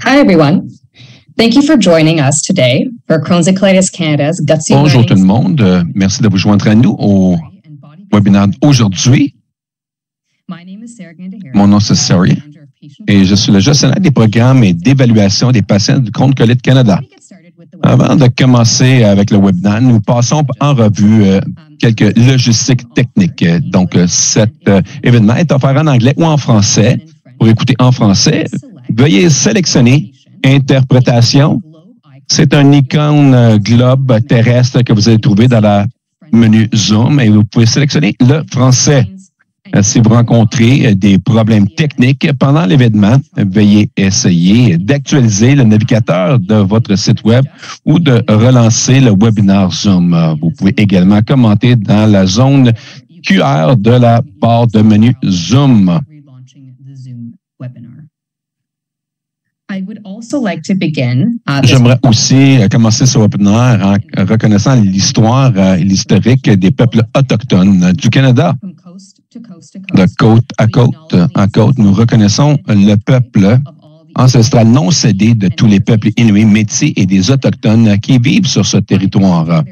Hi, everyone. Thank you for joining us today for Crohn's and Colitis Canada's Gutsy Bonjour tout le Learning. monde. Merci de vous joindre à nous au webinaire d'aujourd'hui. Mon nom c'est Sari et je suis le gestionnaire des programmes et d'évaluation des patients du Crohn's Colitis Canada. Avant de commencer avec le webinaire, nous passons en revue quelques logistiques techniques. Donc, cet événement est offert en anglais ou en français. Pour écouter en français, veuillez sélectionner Interprétation. C'est un icône globe terrestre que vous allez trouver dans le menu Zoom et vous pouvez sélectionner le français. Si vous rencontrez des problèmes techniques pendant l'événement, veuillez essayer d'actualiser le navigateur de votre site web ou de relancer le webinaire Zoom. Vous pouvez également commenter dans la zone QR de la barre de menu Zoom. J'aimerais aussi commencer ce webinaire en reconnaissant l'histoire et l'historique des peuples autochtones du Canada. De côte à côte, nous reconnaissons le peuple ancestral non cédé de tous les peuples inuits, métis et des autochtones qui vivent sur ce territoire.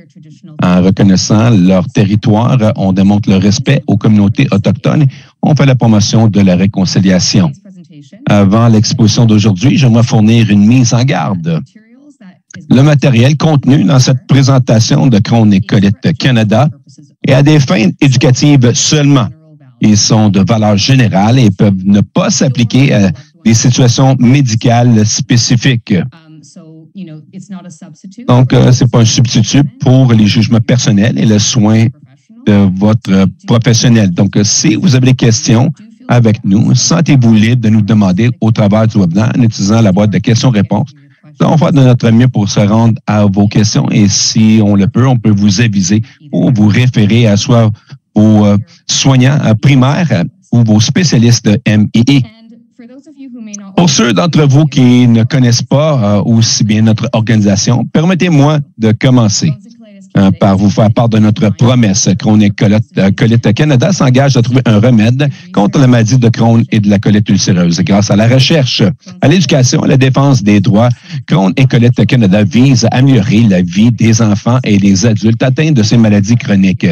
En reconnaissant leur territoire, on démontre le respect aux communautés autochtones. On fait la promotion de la réconciliation. Avant l'exposition d'aujourd'hui, j'aimerais fournir une mise en garde. Le matériel contenu dans cette présentation de Crohn's et Colitis Canada est à des fins éducatives seulement. Ils sont de valeur générale et peuvent ne pas s'appliquer à des situations médicales spécifiques. Donc, ce n'est pas un substitut pour les jugements personnels et le soin de votre professionnel. Donc, si vous avez des questions avec nous, sentez-vous libre de nous demander au travers du webinaire en utilisant la boîte de questions-réponses. On va faire de notre mieux pour se rendre à vos questions et si on le peut, on peut vous aviser ou vous référer à soit vos soignants primaires ou vos spécialistes MII. Pour ceux d'entre vous qui ne connaissent pas aussi bien notre organisation, permettez-moi de commencer par vous faire part de notre promesse. Crohn's et Colitis Canada s'engage à trouver un remède contre la maladie de Crohn et de la colite ulcéreuse. Grâce à la recherche, à l'éducation et à la défense des droits, Crohn et Colitis Canada vise à améliorer la vie des enfants et des adultes atteints de ces maladies chroniques.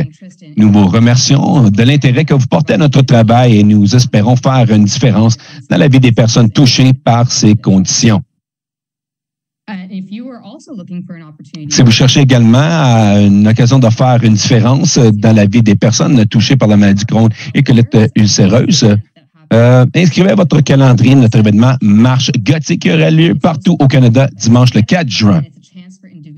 Nous vous remercions de l'intérêt que vous portez à notre travail et nous espérons faire une différence dans la vie des personnes touchées par ces conditions. Si vous cherchez également une occasion de faire une différence dans la vie des personnes touchées par la maladie Crohn et colite ulcéreuse, inscrivez à votre calendrier notre événement Marche Gutsy qui aura lieu partout au Canada dimanche le 4 juin.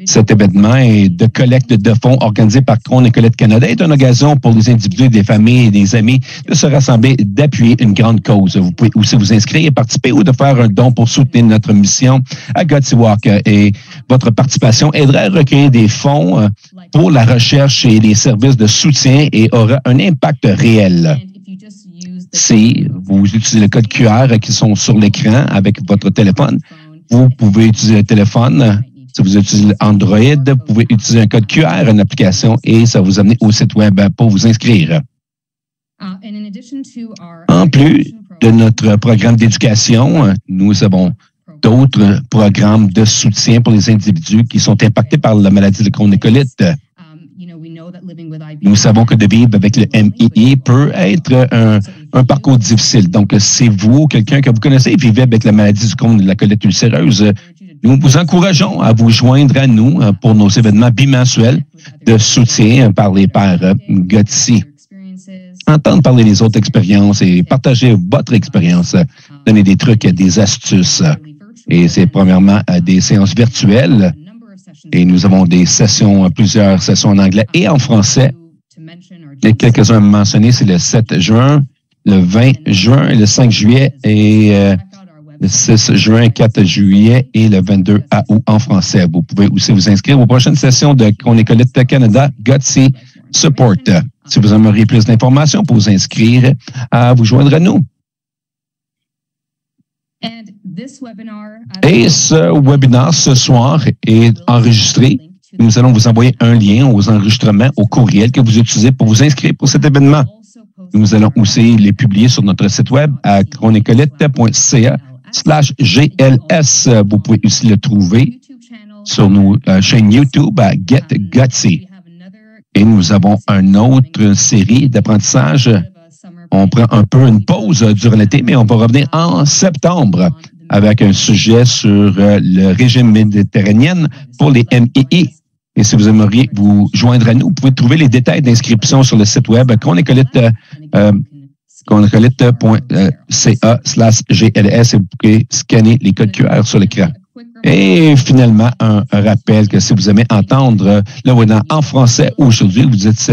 Cet événement est de collecte de fonds organisé par Crohn et Colitis Canada est une occasion pour les individus, des familles et des amis de se rassembler, d'appuyer une grande cause. Vous pouvez aussi vous inscrire et participer ou de faire un don pour soutenir notre mission à Gutsy Walk. Et votre participation aiderait à recueillir des fonds pour la recherche et les services de soutien et aura un impact réel. Si vous utilisez le code QR qui sont sur l'écran avec votre téléphone, vous pouvez utiliser le téléphone. Si vous utilisez Android, vous pouvez utiliser un code QR, une application, et ça va vous amener au site web pour vous inscrire. En plus de notre programme d'éducation, nous avons d'autres programmes de soutien pour les individus qui sont impactés par la maladie de Crohn et Colitis. Nous savons que de vivre avec le MII peut être un parcours difficile. Donc, si vous, quelqu'un que vous connaissez, vivez avec la maladie du Crohn et de la colite ulcéreuse, nous vous encourageons à vous joindre à nous pour nos événements bimensuels de soutien par les pairs Gutsy. Entendre parler des autres expériences et partager votre expérience, donner des trucs, des astuces. Et c'est premièrement des séances virtuelles. Et nous avons des sessions, plusieurs sessions en anglais et en français. Et quelques-uns mentionnés, c'est le 7 juin, le 20 juin, le 5 juillet et le 6 juin, 4 juillet et le 22 août en français. Vous pouvez aussi vous inscrire aux prochaines sessions de Crohn et Colitis Canada Gutsy Support. Si vous aimeriez plus d'informations pour vous inscrire, à vous joindre à nous. Et ce webinaire ce soir est enregistré. Nous allons vous envoyer un lien aux enregistrements au courriel que vous utilisez pour vous inscrire pour cet événement. Nous allons aussi les publier sur notre site web à chronicolites.ca CA/GLS. Vous pouvez aussi le trouver sur nos chaînes YouTube à Get Gutsy. Et nous avons une autre série d'apprentissage. On prend un peu une pause durant l'été, mais on va revenir en septembre avec un sujet sur le régime méditerranéen pour les MII. Et si vous aimeriez vous joindre à nous, vous pouvez trouver les détails d'inscription sur le site web chronecolite.ca/GLS et vous pouvez scanner les codes QR sur l'écran. Et finalement, un rappel que si vous aimez entendre le webinaire en français aujourd'hui, vous êtes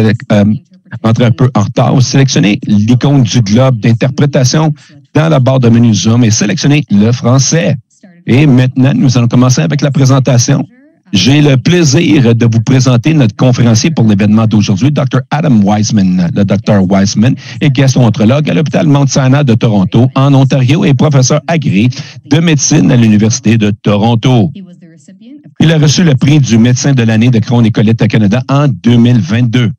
rentré un peu en retard, vous sélectionnez l'icône du globe d'interprétation dans la barre de menu Zoom et sélectionnez le français. Et maintenant, nous allons commencer avec la présentation. J'ai le plaisir de vous présenter notre conférencier pour l'événement d'aujourd'hui, Dr. Adam Wiseman. Le Dr. Wiseman est gastroentérologue à l'hôpital Mount Sinai de Toronto, en Ontario, et professeur agrégé de médecine à l'Université de Toronto. Il a reçu le prix du médecin de l'année de Crohn et Colite Canada en 2022.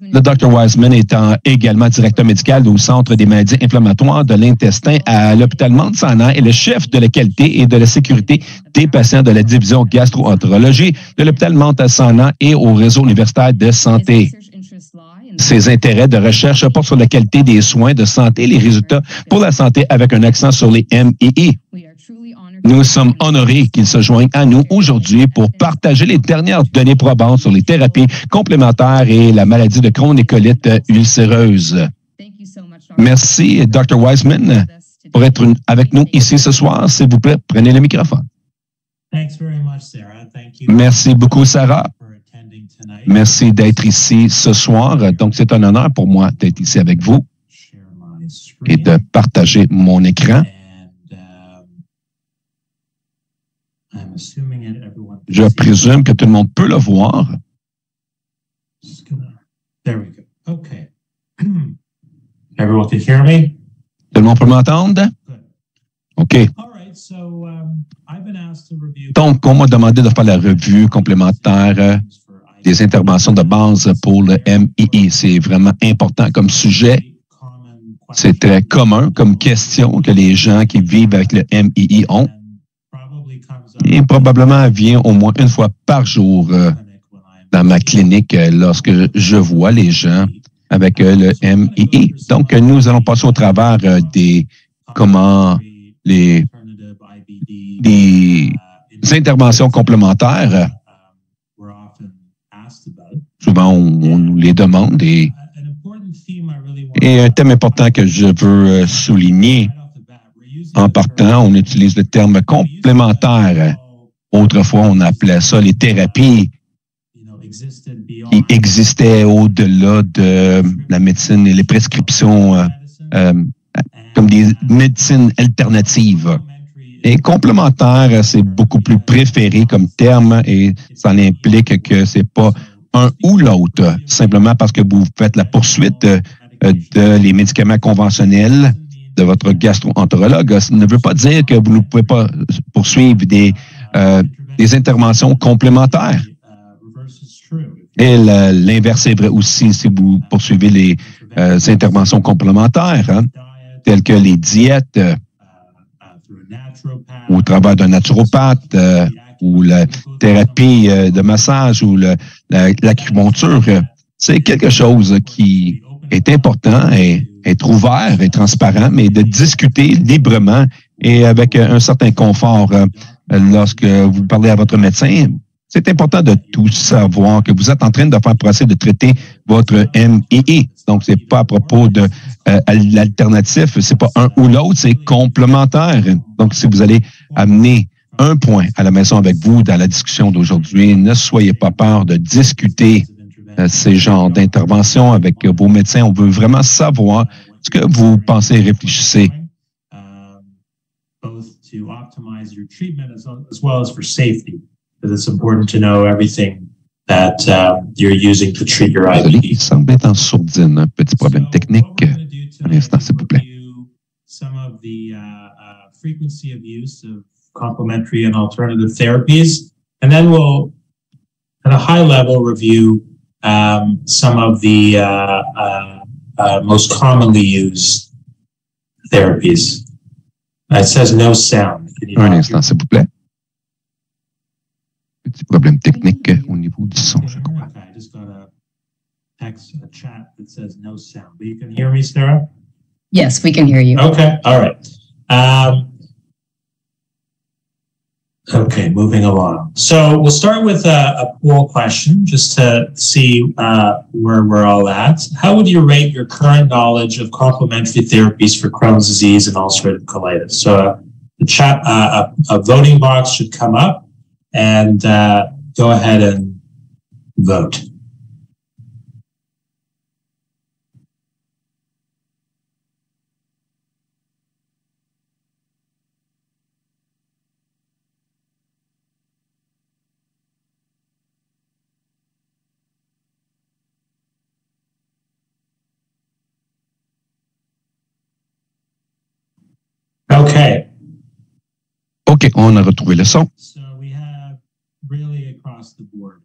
Le Dr. Wiseman est également directeur médical au Centre des maladies inflammatoires de l'intestin à l'hôpital Mount Sinai et le chef de la qualité et de la sécurité des patients de la division gastro-entérologie de l'hôpital Mount Sinai et au réseau universitaire de santé. Ses intérêts de recherche portent sur la qualité des soins de santé et les résultats pour la santé avec un accent sur les MII. Nous sommes honorés qu'il se joigne à nous aujourd'hui pour partager les dernières données probantes sur les thérapies complémentaires et la maladie de Crohn et colite ulcéreuse. Merci, Dr. Wiseman, pour être avec nous ici ce soir. S'il vous plaît, prenez le microphone. Merci beaucoup, Sarah. Merci d'être ici ce soir. Donc, c'est un honneur pour moi d'être ici avec vous et de partager mon écran. Je présume que tout le monde peut le voir. Everyone can hear me? Tout le monde peut m'entendre? OK. Donc, on m'a demandé de faire la revue complémentaire des interventions de base pour le MII. C'est vraiment important comme sujet. C'est très commun comme question que les gens qui vivent avec le MII ont. Et probablement vient au moins une fois par jour dans ma clinique lorsque je vois les gens avec le MII. Donc, nous allons passer au travers des interventions complémentaires. Souvent, on nous les demande et un thème important que je veux souligner. En partant, on utilise le terme complémentaire. Autrefois, on appelait ça les thérapies qui existaient au-delà de la médecine et les prescriptions comme des médecines alternatives. Et complémentaire, c'est beaucoup plus préféré comme terme et ça implique que c'est pas un ou l'autre, simplement parce que vous faites la poursuite de les médicaments conventionnels de votre gastro-entérologue. Ça ne veut pas dire que vous ne pouvez pas poursuivre des interventions complémentaires. Et l'inverse est vrai aussi si vous poursuivez les interventions complémentaires, telles que les diètes au travers d'un naturopathe ou la thérapie de massage ou l'acupuncture. C'est quelque chose qui est important et être ouvert et transparent, mais de discuter librement et avec un certain confort lorsque vous parlez à votre médecin. C'est important de tout savoir que vous êtes en train de faire procès de traiter votre MII. Donc, c'est pas à propos de l'alternatif, c'est pas un ou l'autre, c'est complémentaire. Donc, si vous allez amener un point à la maison avec vous dans la discussion d'aujourd'hui, ne soyez pas peur de discuter ces genres d'interventions avec vos médecins. On veut vraiment savoir ce que vous pensez et réfléchissez. Both to optimize your treatment as well as for safety, because it's important to know everything that you're using to treat your IBD. Il semble être en sourdine, un petit problème technique. Un instant, s'il vous plaît. Some of the frequency of use of complementary and alternative therapies, and then we'll, at a high level, review some of the most commonly used therapies. It says no sound. Un instant, s'il vous plaît. Petit problème technique au niveau du son, je crois. Okay, I just got a text, a chat that says no sound. But you can hear me, Sarah? Yes, we can hear you. Okay, all right. Okay, moving along. So we'll start with a poll question just to see where we're all at. How would you rate your current knowledge of complementary therapies for Crohn's disease and ulcerative colitis? So the chat, a voting box should come up, and go ahead and vote. Okay. OK, on a retrouvé le son. So we have really across the board.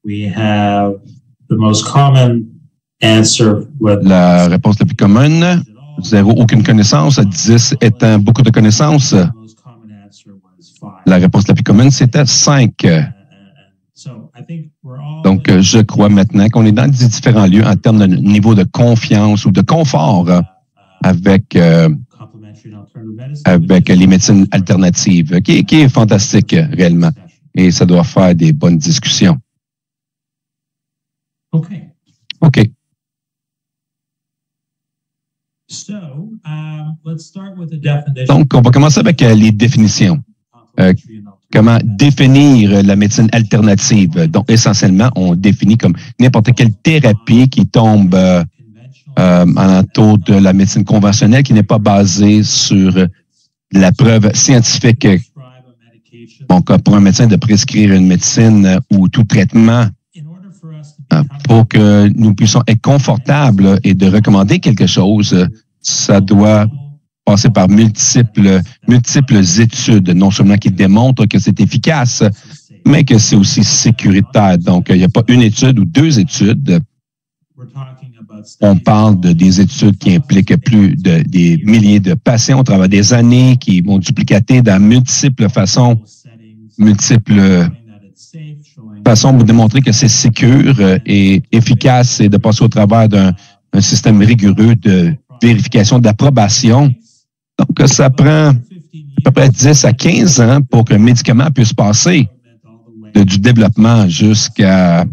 We have the most common answer with La réponse la plus commune, 0, aucune connaissance, 10 étant beaucoup de connaissances. the most common answer was 5. La réponse la plus commune, c'était 5. So I think we're all Donc, je crois maintenant qu'on est dans différents lieux en termes de niveau de confiance ou de confort avec complementary and alternative medicine. avec les médecines alternatives, qui est fantastique réellement. Et ça doit faire des bonnes discussions. Okay. OK. So let's start with the definition. Donc, on va commencer avec les définitions. Complementary and alternative Comment définir la médecine alternative? Donc, essentiellement, on définit comme n'importe quelle thérapie qui tombe alentour de la médecine conventionnelle, qui n'est pas basée sur la preuve scientifique. Donc, pour un médecin de prescrire une médecine ou tout traitement pour que nous puissions être confortables et de recommander quelque chose, ça doit passer par multiples études, non seulement qui démontrent que c'est efficace, mais que c'est aussi sécuritaire. Donc, il n'y a pas une étude ou deux études. On parle des études qui impliquent des milliers de patients au travers des années, qui vont duplicater dans multiples façons pour démontrer que c'est sécure et efficace et de passer au travers d'un système rigoureux de vérification d'approbation. Donc, ça prend à peu près 10 à 15 ans pour qu'un médicament puisse passer du développement jusqu'à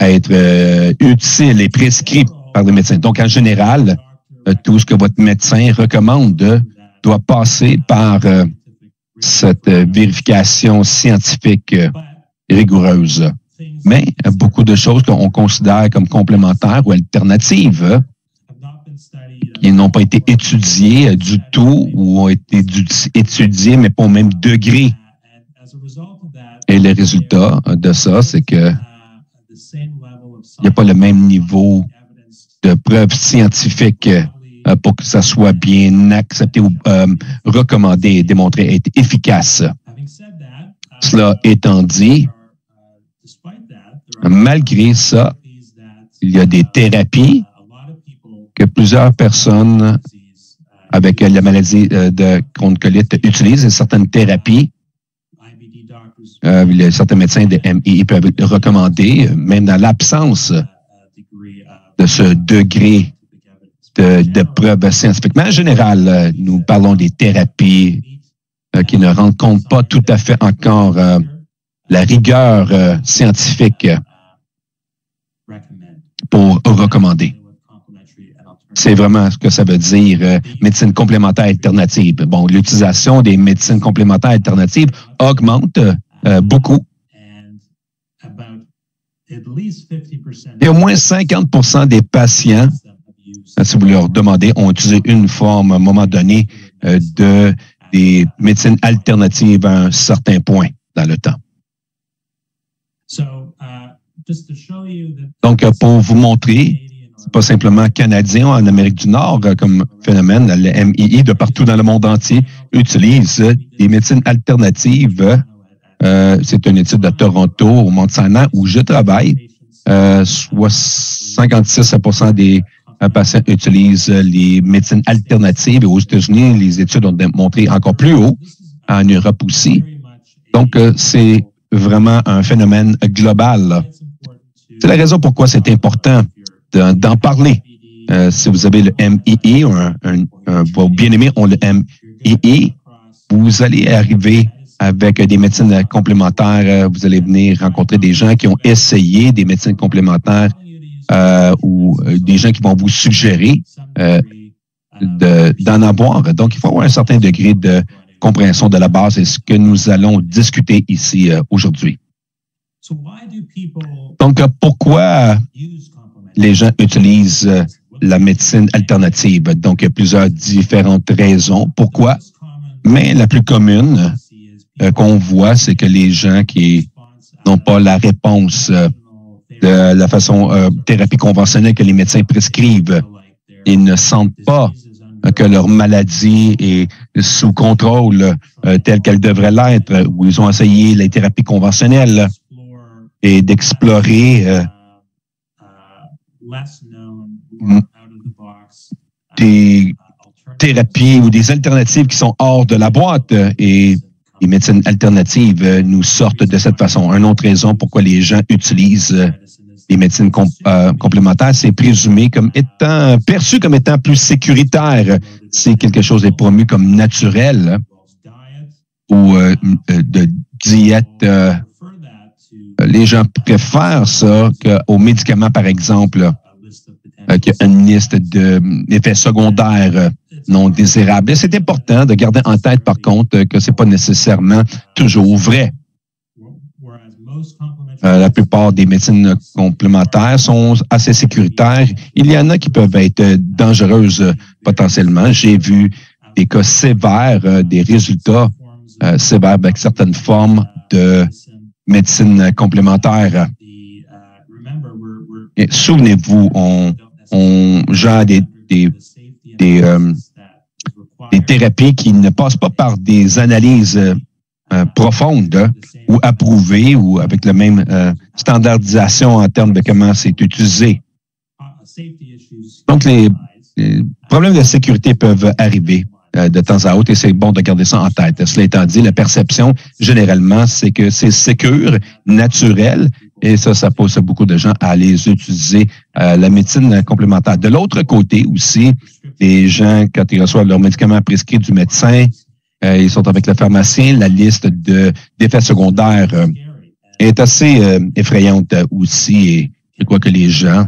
être utile et prescrit par les médecins. Donc, en général, tout ce que votre médecin recommande doit passer par cette vérification scientifique rigoureuse. Mais beaucoup de choses qu'on considère comme complémentaires ou alternatives qui n'ont pas été étudiées du tout ou ont été étudiées, mais pas au même degré. Et le résultat de ça, c'est que il n'y a pas le même niveau de preuves scientifiques pour que ça soit bien accepté ou recommandé et démontré être efficace. Cela étant dit, malgré ça, il y a des thérapies que plusieurs personnes avec la maladie de Crohn's colite utilisent et certaines thérapies. Certains médecins de MI peuvent recommander, même dans l'absence de ce degré de preuves scientifiques. Mais en général, nous parlons des thérapies qui ne rencontrent pas tout à fait encore la rigueur scientifique pour recommander. C'est vraiment ce que ça veut dire, médecine complémentaire alternative. Bon, l'utilisation des médecines complémentaires alternatives augmente beaucoup. Et au moins 50% des patients, si vous leur demandez, ont utilisé une forme à un moment donné des médecines alternatives à un certain point dans le temps. Donc, pour vous montrer, c'est pas simplement canadien en Amérique du Nord comme phénomène, le MII de partout dans le monde entier utilise des médecines alternatives. C'est une étude de Toronto, au Mont-Saint-Anne, où je travaille. Soit 56% des patients utilisent les médecines alternatives. Et aux États-Unis, les études ont démontré encore plus haut, en Europe aussi. Donc, c'est vraiment un phénomène global. C'est la raison pourquoi c'est important d'en parler. Si vous avez le MIE, vos bien-aimés ont le MIE, vous allez arriver avec des médecines complémentaires. Vous allez venir rencontrer des gens qui ont essayé des médecines complémentaires ou des gens qui vont vous suggérer d'en avoir. Donc, il faut avoir un certain degré de compréhension de la base. C'est ce que nous allons discuter ici aujourd'hui. Donc, pourquoi les gens utilisent la médecine alternative? Donc, il y a plusieurs différentes raisons. Pourquoi? Mais la plus commune qu'on voit, c'est que les gens qui n'ont pas la réponse de la façon thérapie conventionnelle que les médecins prescrivent, ils ne sentent pas que leur maladie est sous contrôle telle qu'elle devrait l'être, où ils ont essayé les thérapies conventionnelles et d'explorer des thérapies ou des alternatives qui sont hors de la boîte, et les médecines alternatives nous sortent de cette façon. Une autre raison pourquoi les gens utilisent les médecines complémentaires, c'est présumé comme étant perçu comme étant plus sécuritaire. Si quelque chose est promu comme naturel ou de diète, les gens préfèrent ça qu'aux médicaments, par exemple, qui a une liste d'effets secondaires non désirables. Et c'est important de garder en tête, par contre, que c'est pas nécessairement toujours vrai. La plupart des médecines complémentaires sont assez sécuritaires. Il y en a qui peuvent être dangereuses potentiellement. J'ai vu des cas sévères, des résultats sévères avec certaines formes de médecine complémentaire. Et souvenez-vous, on gère des thérapies qui ne passent pas par des analyses profondes ou approuvées ou avec la même standardisation en termes de comment c'est utilisé. Donc, les problèmes de sécurité peuvent arriver de temps à autre et c'est bon de garder ça en tête. Cela étant dit, la perception, généralement, c'est que c'est sécure, naturel, et ça pousse beaucoup de gens à les utiliser, la médecine complémentaire. De l'autre côté aussi, les gens, quand ils reçoivent leurs médicaments prescrits du médecin, ils sont avec le pharmacien, la liste d'effets secondaires est assez effrayante aussi, et je crois que les gens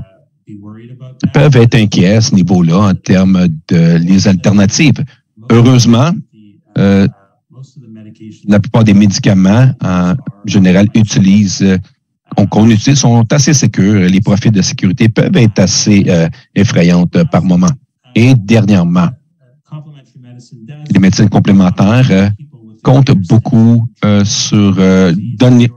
peuvent être inquiets à ce niveau-là en termes de les alternatives. Heureusement, la plupart des médicaments, en général, qu'on utilise sont assez sécures. Les profils de sécurité peuvent être assez effrayantes par moment. Et dernièrement, les médecines complémentaires comptent beaucoup sur donner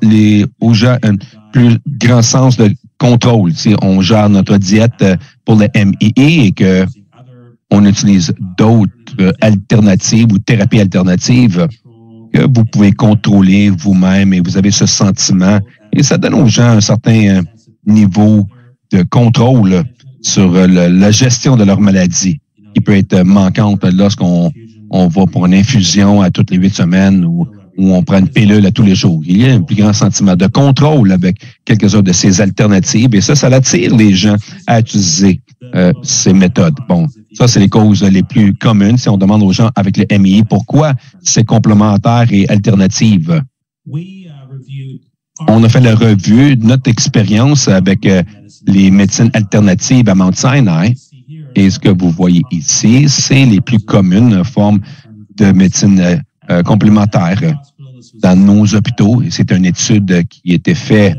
aux gens un plus grand sens de contrôle. Si on gère notre diète pour le MIE et que on utilise d'autres alternatives ou thérapies alternatives que vous pouvez contrôler vous-même et vous avez ce sentiment. Et ça donne aux gens un certain niveau de contrôle sur la gestion de leur maladie qui peut être manquante lorsqu'on va pour une infusion à toutes les 8 semaines ou on prend une pilule à tous les jours. Il y a un plus grand sentiment de contrôle avec quelques-unes de ces alternatives et ça attire les gens à utiliser ces méthodes. Bon, ça, c'est les causes les plus communes. Si on demande aux gens avec le MIE pourquoi c'est complémentaire et alternative. On a fait la revue de notre expérience avec les médecines alternatives à Mount Sinai. Et ce que vous voyez ici, c'est les plus communes formes de médecine complémentaire dans nos hôpitaux. Et c'est une étude qui était faite,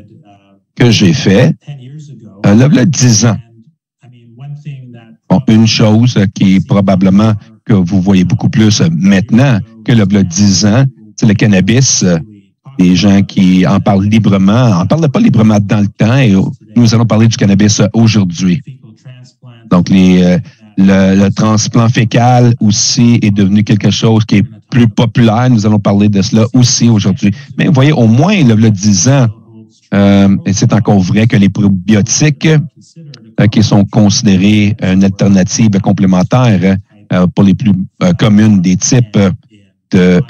que j'ai faite, il y a 10 ans. Bon, une chose qui est probablement que vous voyez beaucoup plus maintenant que il y a 10 ans, c'est le cannabis. Des gens qui en parlent librement, en parlent pas librement dans le temps et nous allons parler du cannabis aujourd'hui. Donc, le transplant fécal aussi est devenu quelque chose qui est plus populaire. Nous allons parler de cela aussi aujourd'hui. Mais vous voyez, au moins, il y a 10 ans, et c'est encore vrai que les probiotiques qui sont considérées une alternative complémentaire pour les plus communes des types de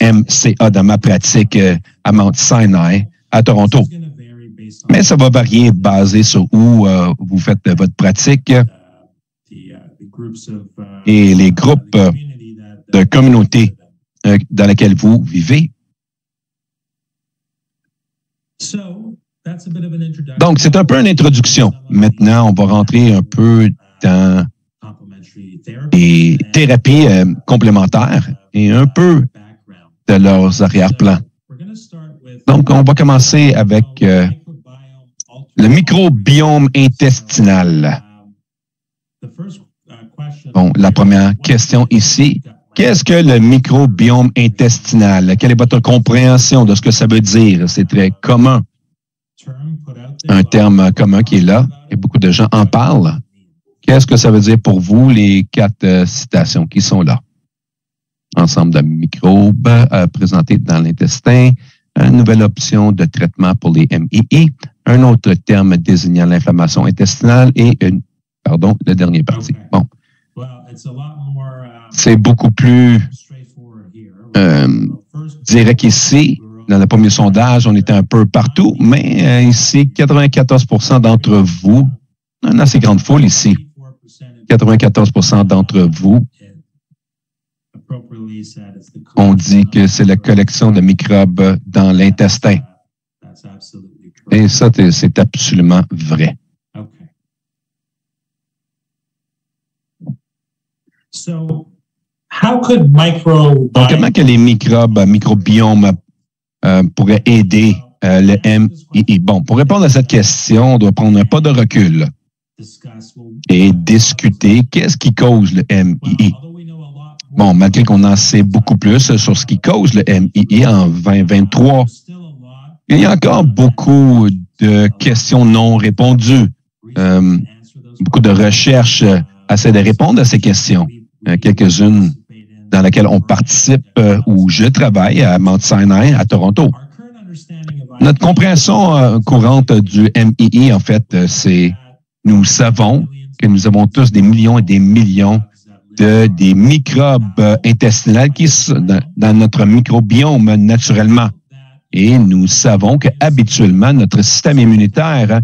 MCA dans ma pratique à Mount Sinai, à Toronto. Mais ça va varier basé sur où vous faites votre pratique et les groupes de communauté dans lesquels vous vivez. Donc, c'est un peu une introduction. Maintenant, on va rentrer un peu dans les thérapies complémentaires et un peu de leurs arrière-plans. Donc, on va commencer avec le microbiome intestinal. Bon, la première question ici, qu'est-ce que le microbiome intestinal? Quelle est votre compréhension de ce que ça veut dire? C'est très commun. Un terme commun qui est là et beaucoup de gens en parlent. Qu'est-ce que ça veut dire pour vous, les 4 citations qui sont là? Ensemble de microbes présentés dans l'intestin, une nouvelle option de traitement pour les MII, un autre terme désignant l'inflammation intestinale et le dernier parti. Bon. C'est beaucoup plus direct ici. Dans le premier sondage, on était un peu partout, mais ici, 94% d'entre vous, une assez grande foule ici, 94% d'entre vous ont dit que c'est la collection de microbes dans l'intestin. Et ça, c'est absolument vrai. Donc, comment que les microbiomes pourraient aider le MII? Bon, pour répondre à cette question, on doit prendre un pas de recul et discuter qu'est-ce qui cause le MII. Bon, malgré qu'on en sait beaucoup plus sur ce qui cause le MII en 2023, il y a encore beaucoup de questions non répondues. Beaucoup de recherches essaient de répondre à ces questions. Quelques-unes dans lesquelles on participe où je travaille à Mount Sinai, à Toronto. Notre compréhension courante du MII, en fait, c'est nous savons que nous avons tous des millions et des millions des microbes intestinaux qui sont dans notre microbiome naturellement. Et nous savons qu'habituellement, notre système immunitaire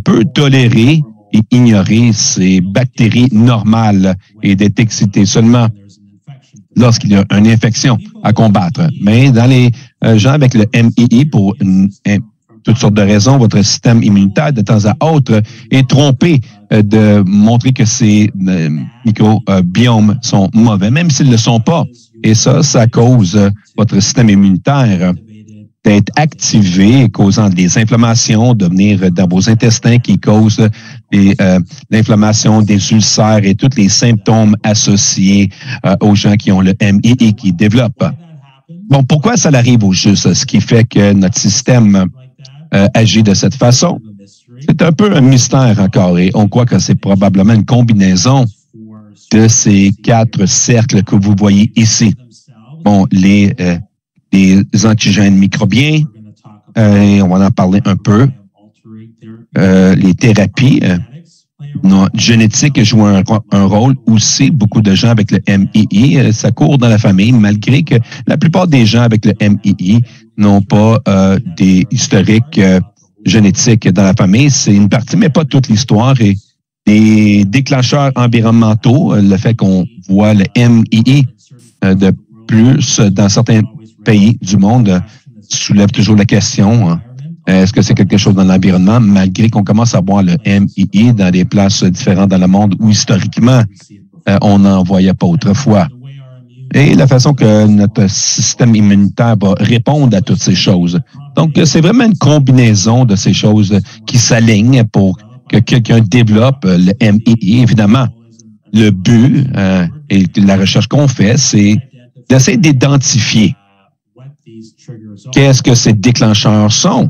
peut tolérer et ignorer ces bactéries normales et d'être excité seulement lorsqu'il y a une infection à combattre. Mais dans les gens avec le MII, pour toutes sortes de raisons, votre système immunitaire, de temps à autre, est trompé de montrer que ces microbiomes sont mauvais, même s'ils ne le sont pas. Et ça cause votre système immunitaire d'être activé, causant des inflammations, de venir dans vos intestins qui causent l'inflammation, des ulcères et tous les symptômes associés aux gens qui ont le MII qui développent. Bon, pourquoi ça arrive au juste? Ce qui fait que notre système agit de cette façon? C'est un peu un mystère encore et on croit que c'est probablement une combinaison de ces 4 cercles que vous voyez ici. Bon, les antigènes microbiens, on va en parler un peu. Les thérapies génétiques jouent un rôle aussi. Beaucoup de gens avec le MII, ça court dans la famille, malgré que la plupart des gens avec le MII n'ont pas des historiques génétiques dans la famille. C'est une partie, mais pas toute l'histoire. Et des déclencheurs environnementaux, le fait qu'on voit le MII de plus dans certains pays du monde soulève toujours la question, est-ce que c'est quelque chose dans l'environnement, malgré qu'on commence à voir le MII dans des places différentes dans le monde où historiquement, on n'en voyait pas autrefois. Et la façon que notre système immunitaire va répondre à toutes ces choses. Donc, c'est vraiment une combinaison de ces choses qui s'alignent pour que quelqu'un développe le MII. Évidemment, le but et la recherche qu'on fait, c'est d'essayer d'identifier qu'est-ce que ces déclencheurs sont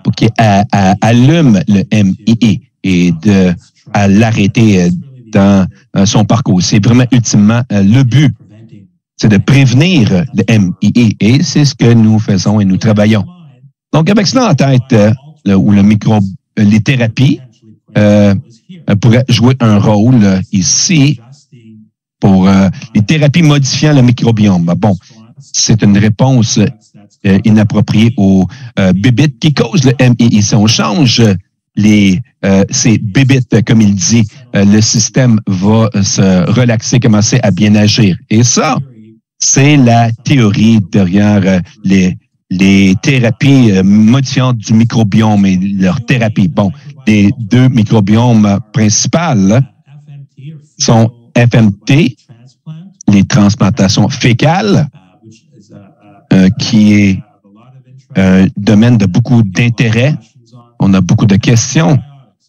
pour qu'ils allument le MII et à l'arrêter dans son parcours. C'est vraiment ultimement le but. C'est de prévenir le MII et c'est ce que nous faisons et nous travaillons. Donc, avec cela en tête, les thérapies pourrait jouer un rôle ici pour les thérapies modifiant le microbiome. Bon, c'est une réponse inappropriée aux bébites qui causent le MII. Si on change ces bébites, comme il dit, le système va se relaxer, commencer à bien agir. Et ça, c'est la théorie derrière les thérapies modifiantes du microbiome et leur thérapie. Bon, les deux microbiomes principaux sont FMT, les transplantations fécales, qui est un domaine de beaucoup d'intérêt. On a beaucoup de questions.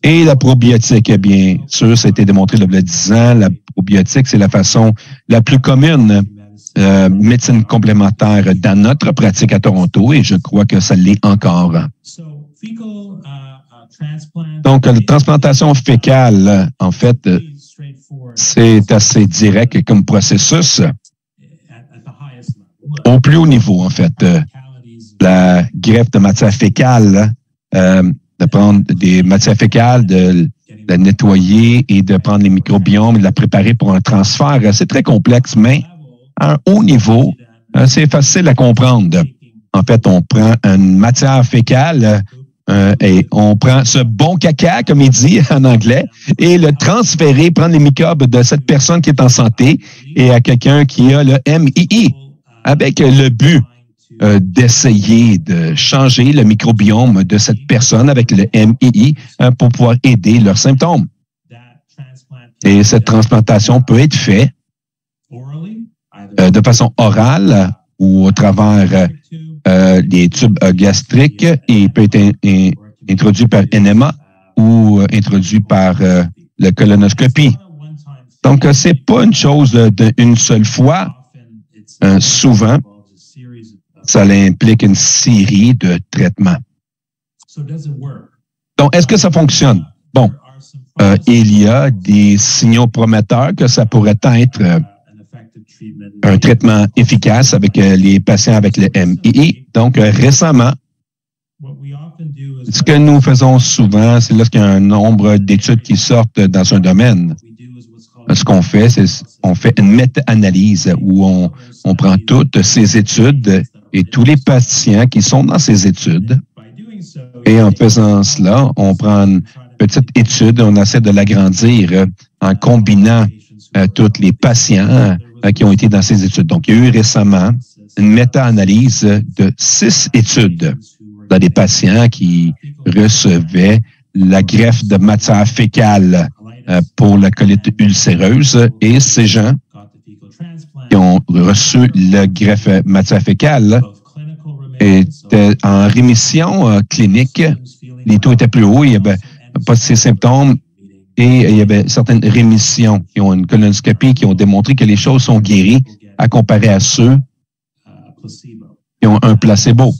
Et la probiotique, bien sûr, ça a été démontré il y a 10 ans. La probiotique, c'est la façon la plus commune médecine complémentaire dans notre pratique à Toronto et je crois que ça l'est encore. Donc, la transplantation fécale, en fait, c'est assez direct comme processus. Au plus haut niveau, en fait, la greffe de matière fécale, de prendre des matières fécales, de la nettoyer et de prendre les microbiomes et de la préparer pour un transfert, c'est très complexe, mais à un haut niveau, c'est facile à comprendre. En fait, on prend une matière fécale et on prend ce bon caca, comme il dit en anglais, et le transférer, prendre les microbes de cette personne qui est en santé et à quelqu'un qui a le MII, avec le but d'essayer de changer le microbiome de cette personne avec le MII pour pouvoir aider leurs symptômes. Et cette transplantation peut être faite de façon orale ou au travers des tubes gastriques et peut être introduit par enema ou introduit par la colonoscopie. Donc, c'est pas une chose d'une seule fois. Souvent, ça implique une série de traitements. Donc, est-ce que ça fonctionne? Bon, il y a des signaux prometteurs que ça pourrait être un traitement efficace avec les patients avec le MII. Donc, récemment, ce que nous faisons souvent, c'est lorsqu'il y a un nombre d'études qui sortent dans un domaine, ce qu'on fait, c'est on fait une méta-analyse où on prend toutes ces études et tous les patients qui sont dans ces études. Et en faisant cela, on prend une petite étude, on essaie de l'agrandir en combinant tous les patients qui ont été dans ces études. Donc, il y a eu récemment une méta-analyse de 6 études dans des patients qui recevaient la greffe de matière fécale pour la colite ulcéreuse et ces gens qui ont reçu la greffe matière fécale étaient en rémission clinique. Les taux étaient plus hauts, il n'y avait pas ces symptômes et il y avait certaines rémissions qui ont une colonoscopie qui ont démontré que les choses sont guéries à comparer à ceux qui ont un placebo.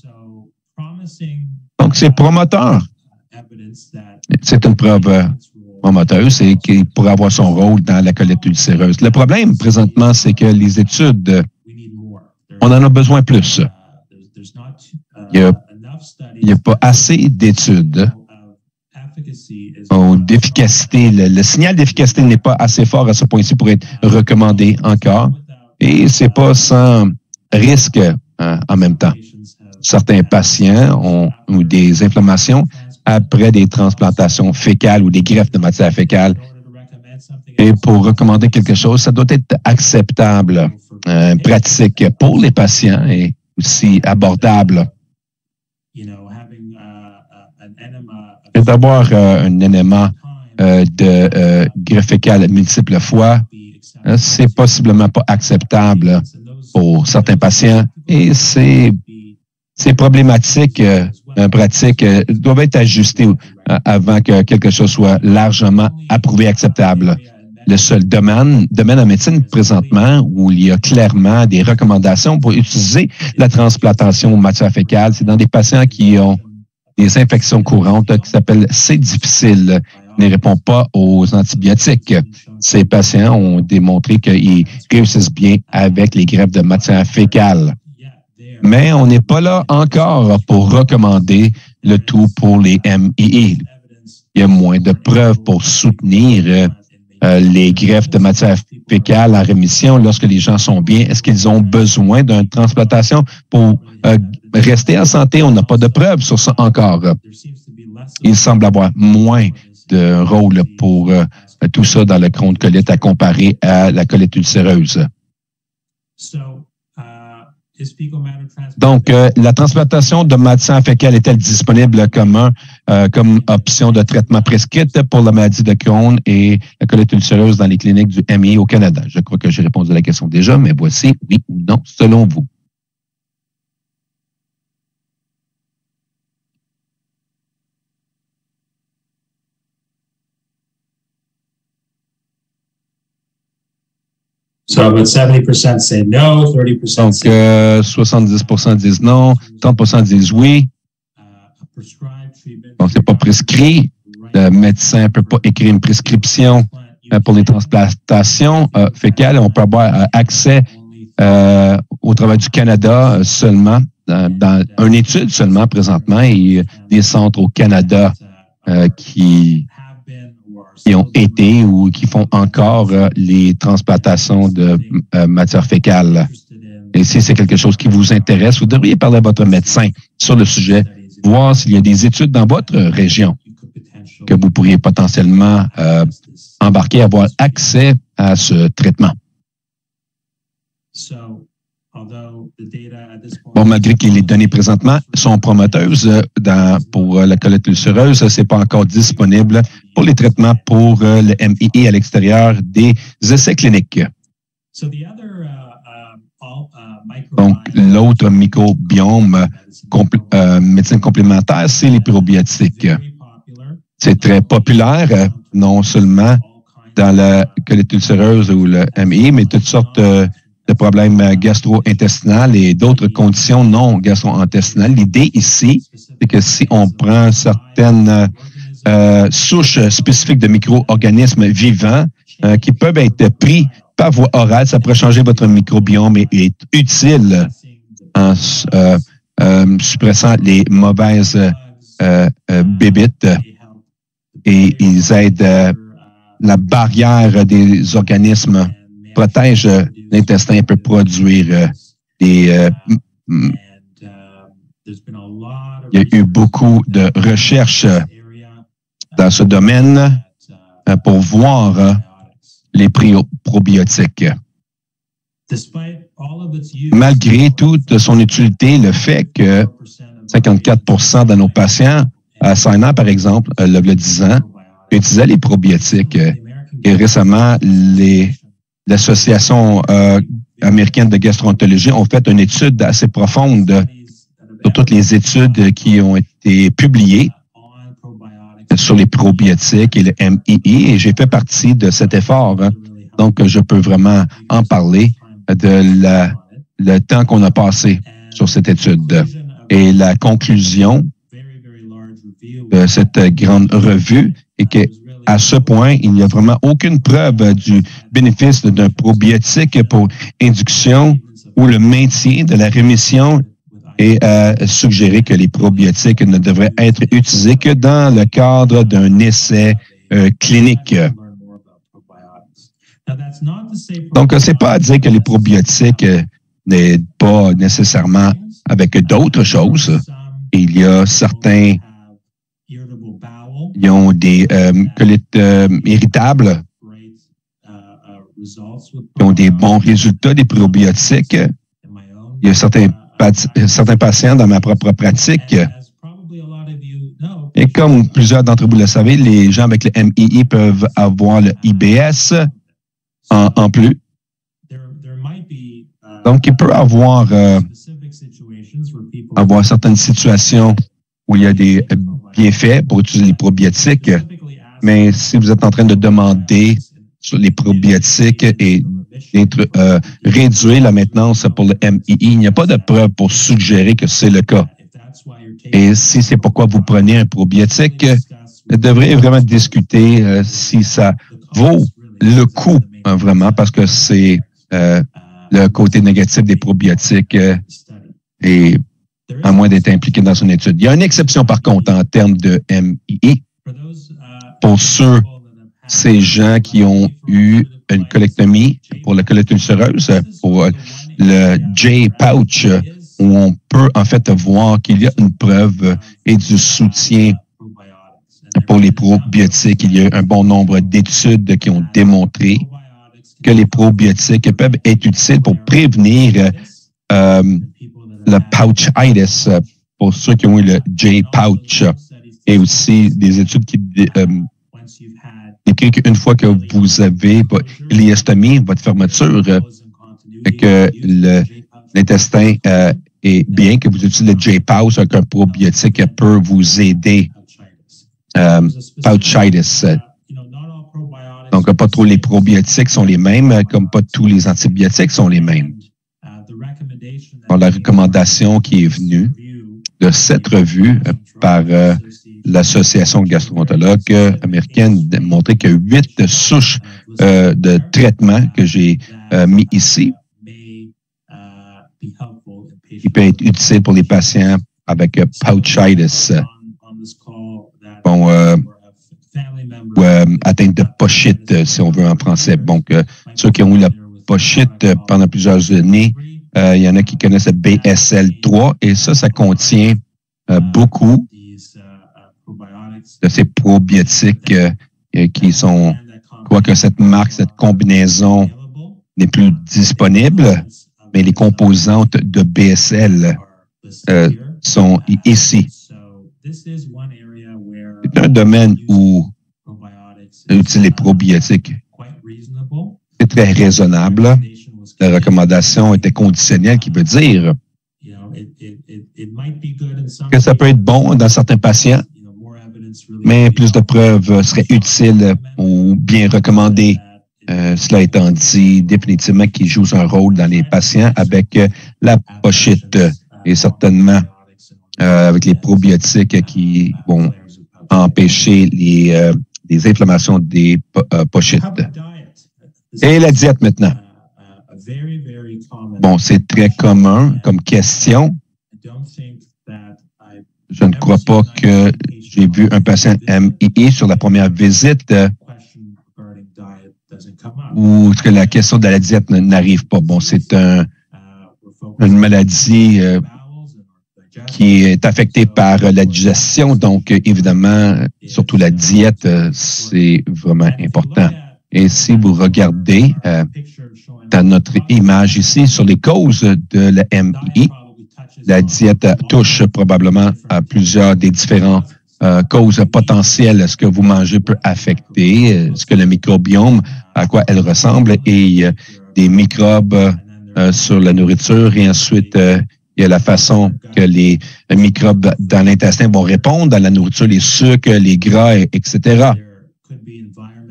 Donc, c'est promoteur. C'est une preuve promoteuse et qui pourrait avoir son rôle dans la colite ulcéreuse. Le problème, présentement, c'est que les études, on en a besoin plus. Il n'y a pas assez d'études d'efficacité. Le signal d'efficacité n'est pas assez fort à ce point-ci pour être recommandé encore. Et c'est pas sans risque en même temps. Certains patients ont des inflammations après des transplantations fécales ou des greffes de matière fécale. Et pour recommander quelque chose, ça doit être acceptable, pratique pour les patients et aussi abordable. Et d'avoir un enema de greffe fécale multiples fois, c'est possiblement pas acceptable pour certains patients et c'est problématique. Pratique doivent être ajustées avant que quelque chose soit largement approuvé, acceptable. Le seul domaine en médecine présentement où il y a clairement des recommandations pour utiliser la transplantation matière fécale, c'est dans des patients qui ont des infections courantes qui s'appellent C difficile, ne répondent pas aux antibiotiques. Ces patients ont démontré qu'ils réussissent bien avec les greffes de matière fécale. Mais on n'est pas là encore pour recommander le tout pour les MII. il y a moins de preuves pour soutenir les greffes de matière fécale en rémission lorsque les gens sont bien. Est-ce qu'ils ont besoin d'une transplantation pour rester en santé? On n'a pas de preuves sur ça encore. Il semble avoir moins de rôle pour tout ça dans le Crohn colite à comparer à la colite ulcéreuse. Donc, la transplantation de matière fécale est-elle disponible comme option de traitement prescrite pour la maladie de Crohn et la colite ulcéreuse dans les cliniques du MI au Canada? Je crois que j'ai répondu à la question déjà, mais voici oui ou non, selon vous. So, but 70% say no, 30% Donc, say 70% disent non, 30% disent oui. Donc, c'est pas prescrit. Le médecin ne peut pas écrire une prescription pour les transplantations fécales. On peut avoir accès au travail du Canada seulement, dans une étude seulement présentement, et des centres au Canada qui ont été ou qui font encore les transplantations de matière fécale. Et si c'est quelque chose qui vous intéresse, vous devriez parler à votre médecin sur le sujet, voir s'il y a des études dans votre région que vous pourriez potentiellement embarquer, avoir accès à ce traitement. Bon, malgré que les données présentement sont prometteuses pour la colite ulcéreuse, c'est pas encore disponible pour les traitements pour le MII à l'extérieur des essais cliniques. Donc, l'autre microbiome médecine complémentaire, c'est les probiotiques. C'est très populaire, non seulement dans la colite ulcéreuse ou le MII, mais toutes sortes de problèmes gastro-intestinaux et d'autres conditions non gastro-intestinales. L'idée ici, c'est que si on prend certaines souches spécifiques de micro-organismes vivants qui peuvent être pris par voie orale, ça pourrait changer votre microbiome et est utile en suppressant les mauvaises bébites et ils aident la barrière des organismes, protège l'intestin et peut produire des... il y a eu beaucoup de recherches dans ce domaine pour voir les probiotiques. Malgré toute son utilité, le fait que 54% de nos patients à Saint-Anne, par exemple, il y a 10 ans, utilisaient les probiotiques. Et récemment, l'Association américaine de gastroentérologie ont fait une étude assez profonde sur toutes les études qui ont été publiées sur les probiotiques et le MII, et j'ai fait partie de cet effort. Donc, je peux vraiment en parler de le temps qu'on a passé sur cette étude. Et la conclusion de cette grande revue est que à ce point, il n'y a vraiment aucune preuve du bénéfice d'un probiotique pour induction ou le maintien de la rémission et suggérer que les probiotiques ne devraient être utilisés que dans le cadre d'un essai clinique. Donc, c'est pas à dire que les probiotiques n'aident pas nécessairement avec d'autres choses. Il y a certains qui ont des colites irritables, qui ont des bons résultats des probiotiques. Il y a certains patients dans ma propre pratique. Et comme plusieurs d'entre vous le savez, les gens avec le MII peuvent avoir le IBS en plus. Donc, il peut avoir certaines situations où il y a des bienfaits pour utiliser les probiotiques, mais si vous êtes en train de demander sur les probiotiques et réduire la maintenance pour le MII, il n'y a pas de preuve pour suggérer que c'est le cas. Et si c'est pourquoi vous prenez un probiotique, vous devriez vraiment discuter si ça vaut le coup, vraiment, parce que c'est le côté négatif des probiotiques et à moins d'être impliqué dans une étude. Il y a une exception, par contre, en termes de MII, Pour ces gens qui ont eu une colectomie pour la colite ulcéreuse, pour le J-Pouch, où on peut en fait voir qu'il y a une preuve et du soutien pour les probiotiques. Il y a un bon nombre d'études qui ont démontré que les probiotiques peuvent être utiles pour prévenir le pouchitis pour ceux qui ont eu le J-Pouch. Et aussi des études qui décrivent qu'une fois que vous avez l'iostomie, votre fermeture, que l'intestin est bien, que vous utilisez le J-Pouch, qu'un probiotique peut vous aider. Pouchitis. Donc, pas tous les probiotiques sont les mêmes, comme pas tous les antibiotiques sont les mêmes. Alors, la recommandation qui est venue de cette revue par l'Association de gastroentérologues américaine montrait que 8 souches de traitement que j'ai mis ici, qui peut être utile pour les patients avec pouchitis. Bon, ou atteinte de pochette, si on veut en français. Donc, ceux qui ont eu la pochette pendant plusieurs années, il y en a qui connaissent le BSL-3 et ça contient beaucoup de ces probiotiques qui sont, quoique cette marque, cette combinaison n'est plus disponible, mais les composantes de BSL sont ici. C'est un domaine où utiliser les probiotiques c'est très raisonnable. La recommandation était conditionnelle, qui veut dire que ça peut être bon dans certains patients, mais plus de preuves seraient utiles ou bien recommandées. Cela étant dit, définitivement qu'il joue un rôle dans les patients avec la pochette et certainement avec les probiotiques qui vont empêcher les inflammations des pochettes. Et la diète maintenant. Bon, c'est très commun comme question. Je ne crois pas que j'ai vu un patient MII sur la première visite où que la question de la diète n'arrive pas. Bon, c'est une maladie qui est affectée par la digestion, donc évidemment, surtout la diète, c'est vraiment important. Et si vous regardez dans notre image ici sur les causes de la MI, la diète touche probablement à plusieurs des différents causes potentielles. Ce que vous mangez peut affecter, ce que le microbiome, à quoi elle ressemble, et des microbes sur la nourriture. Et ensuite, il y a la façon que les microbes dans l'intestin vont répondre à la nourriture, les sucres, les gras, etc.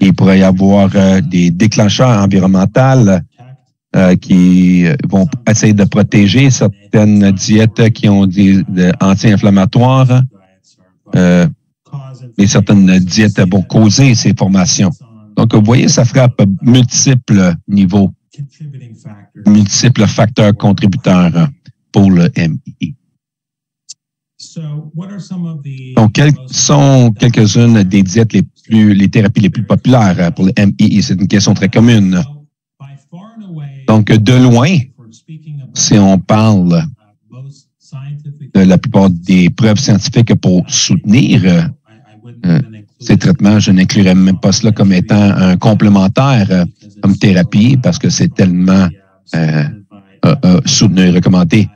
Il pourrait y avoir des déclencheurs environnementaux qui vont essayer de protéger certaines diètes qui ont des anti-inflammatoires. Et certaines diètes vont causer ces formations. Donc, vous voyez, ça frappe multiples niveaux, multiples facteurs contributeurs pour le MI. Donc, quelles sont quelques-unes des diètes les thérapies les plus populaires pour le MI? C'est une question très commune. Donc, de loin, si on parle de la plupart des preuves scientifiques pour soutenir ces traitements, je n'inclurais même pas cela comme étant un complémentaire comme thérapie parce que c'est tellement soutenu et recommandé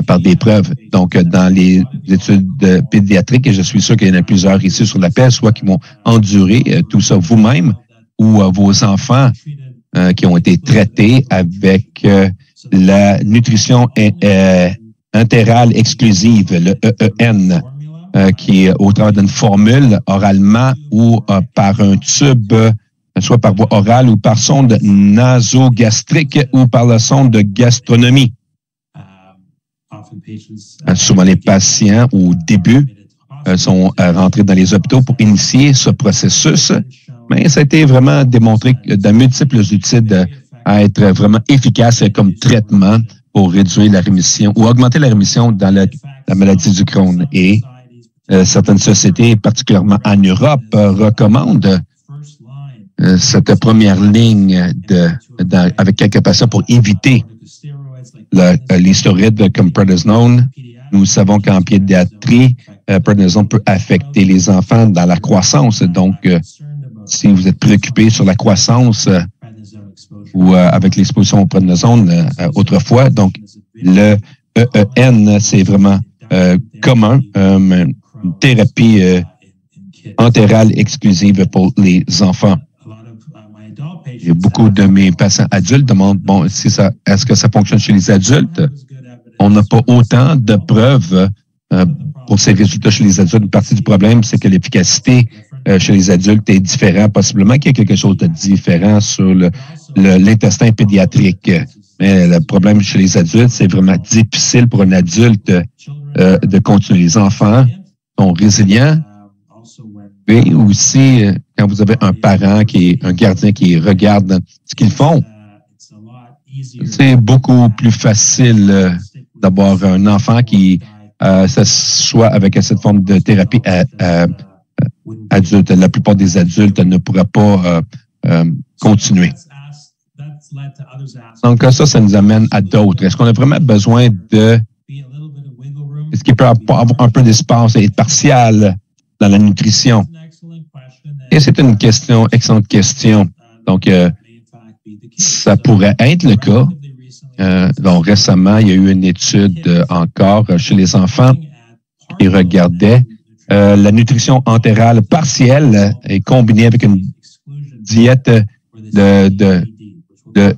par des preuves. Donc, dans les études pédiatriques, et je suis sûr qu'il y en a plusieurs ici sur l'appel, soit qui vont endurer tout ça vous-même ou vos enfants qui ont été traités avec la nutrition entérale exclusive, le EEN, qui est au travers d'une formule oralement ou par un tube, soit par voie orale ou par sonde nasogastrique ou par la sonde de gastronomie. Souvent, les patients, au début, sont rentrés dans les hôpitaux pour initier ce processus, mais ça a été vraiment démontré dans multiples études à être vraiment efficace comme traitement pour réduire la rémission ou augmenter la rémission dans la maladie du Crohn. Et certaines sociétés, particulièrement en Europe, recommandent cette première ligne avec quelques patients pour éviter les stéroïdes comme prednisone. Nous savons qu'en pédiatrie, prednisone peut affecter les enfants dans la croissance. Donc, si vous êtes préoccupé sur la croissance ou avec l'exposition au prednisone autrefois, donc le EEN, c'est vraiment commun, une thérapie entérale exclusive pour les enfants. Et beaucoup de mes patients adultes demandent, bon, est-ce que ça fonctionne chez les adultes? On n'a pas autant de preuves pour ces résultats chez les adultes. Une partie du problème, c'est que l'efficacité chez les adultes est différente. Possiblement qu'il y a quelque chose de différent sur l'intestin pédiatrique. Mais le problème chez les adultes, c'est vraiment difficile pour un adulte de continuer. Les enfants sont résilients. Et aussi, quand vous avez un parent un gardien qui regarde ce qu'ils font, c'est beaucoup plus facile d'avoir un enfant qui soit avec cette forme de thérapie adulte. La plupart des adultes ne pourraient pas continuer. Donc, ça nous amène à d'autres. Est-ce qu'on a vraiment besoin est-ce qu'il peut avoir un peu d'espace et être partial dans la nutrition? Et c'est une excellente question. Donc, ça pourrait être le cas. Donc, récemment, il y a eu une étude encore chez les enfants qui regardait la nutrition entérale partielle et combinée avec une diète de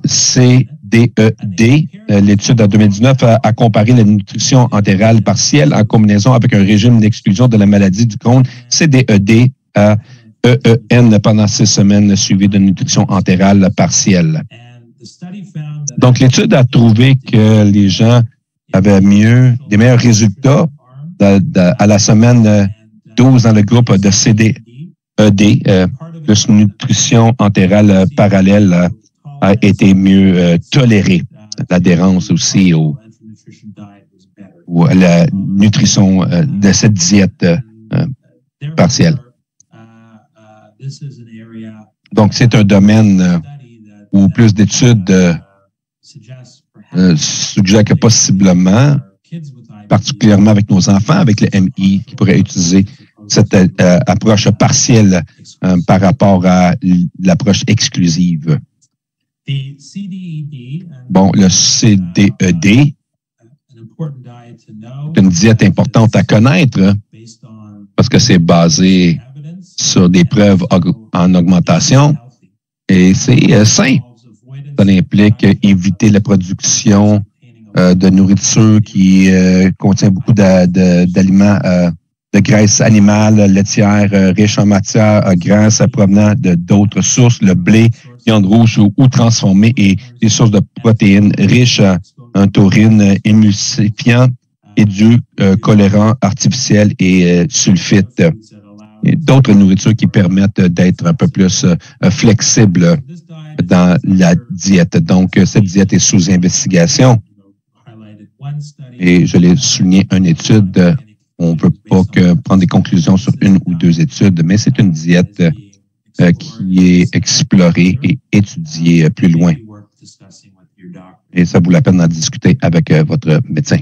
CDED. L'étude en 2019 a comparé la nutrition entérale partielle en combinaison avec un régime d'exclusion de la maladie du Crohn, CDED, à EEN pendant 6 semaines suivies de nutrition entérale partielle. Donc, l'étude a trouvé que les gens avaient des meilleurs résultats à la semaine 12 dans le groupe de CDED, plus nutrition entérale parallèle a été mieux tolérée. L'adhérence aussi à la nutrition de cette diète partielle. Donc, c'est un domaine où plus d'études suggèrent que possiblement, particulièrement avec nos enfants, avec le MI, qui pourraient utiliser cette approche partielle par rapport à l'approche exclusive. Bon, le CDED est une diète importante à connaître parce que c'est basé sur des preuves en augmentation et c'est sain. Ça implique éviter la production de nourriture qui contient beaucoup d'aliments de graisse animale, laitière, riche en matière grasse provenant d'autres sources, le blé, viande rouge ou transformée et des sources de protéines riches en taurine, émulsifiants, colorants artificiels et sulfites. Et d'autres nourritures qui permettent d'être un peu plus flexible dans la diète. Donc, cette diète est sous investigation. Et je l'ai souligné, une étude, on ne peut pas prendre des conclusions sur 1 ou 2 études, mais c'est une diète qui est explorée et étudiée plus loin. Et ça vaut la peine d'en discuter avec votre médecin.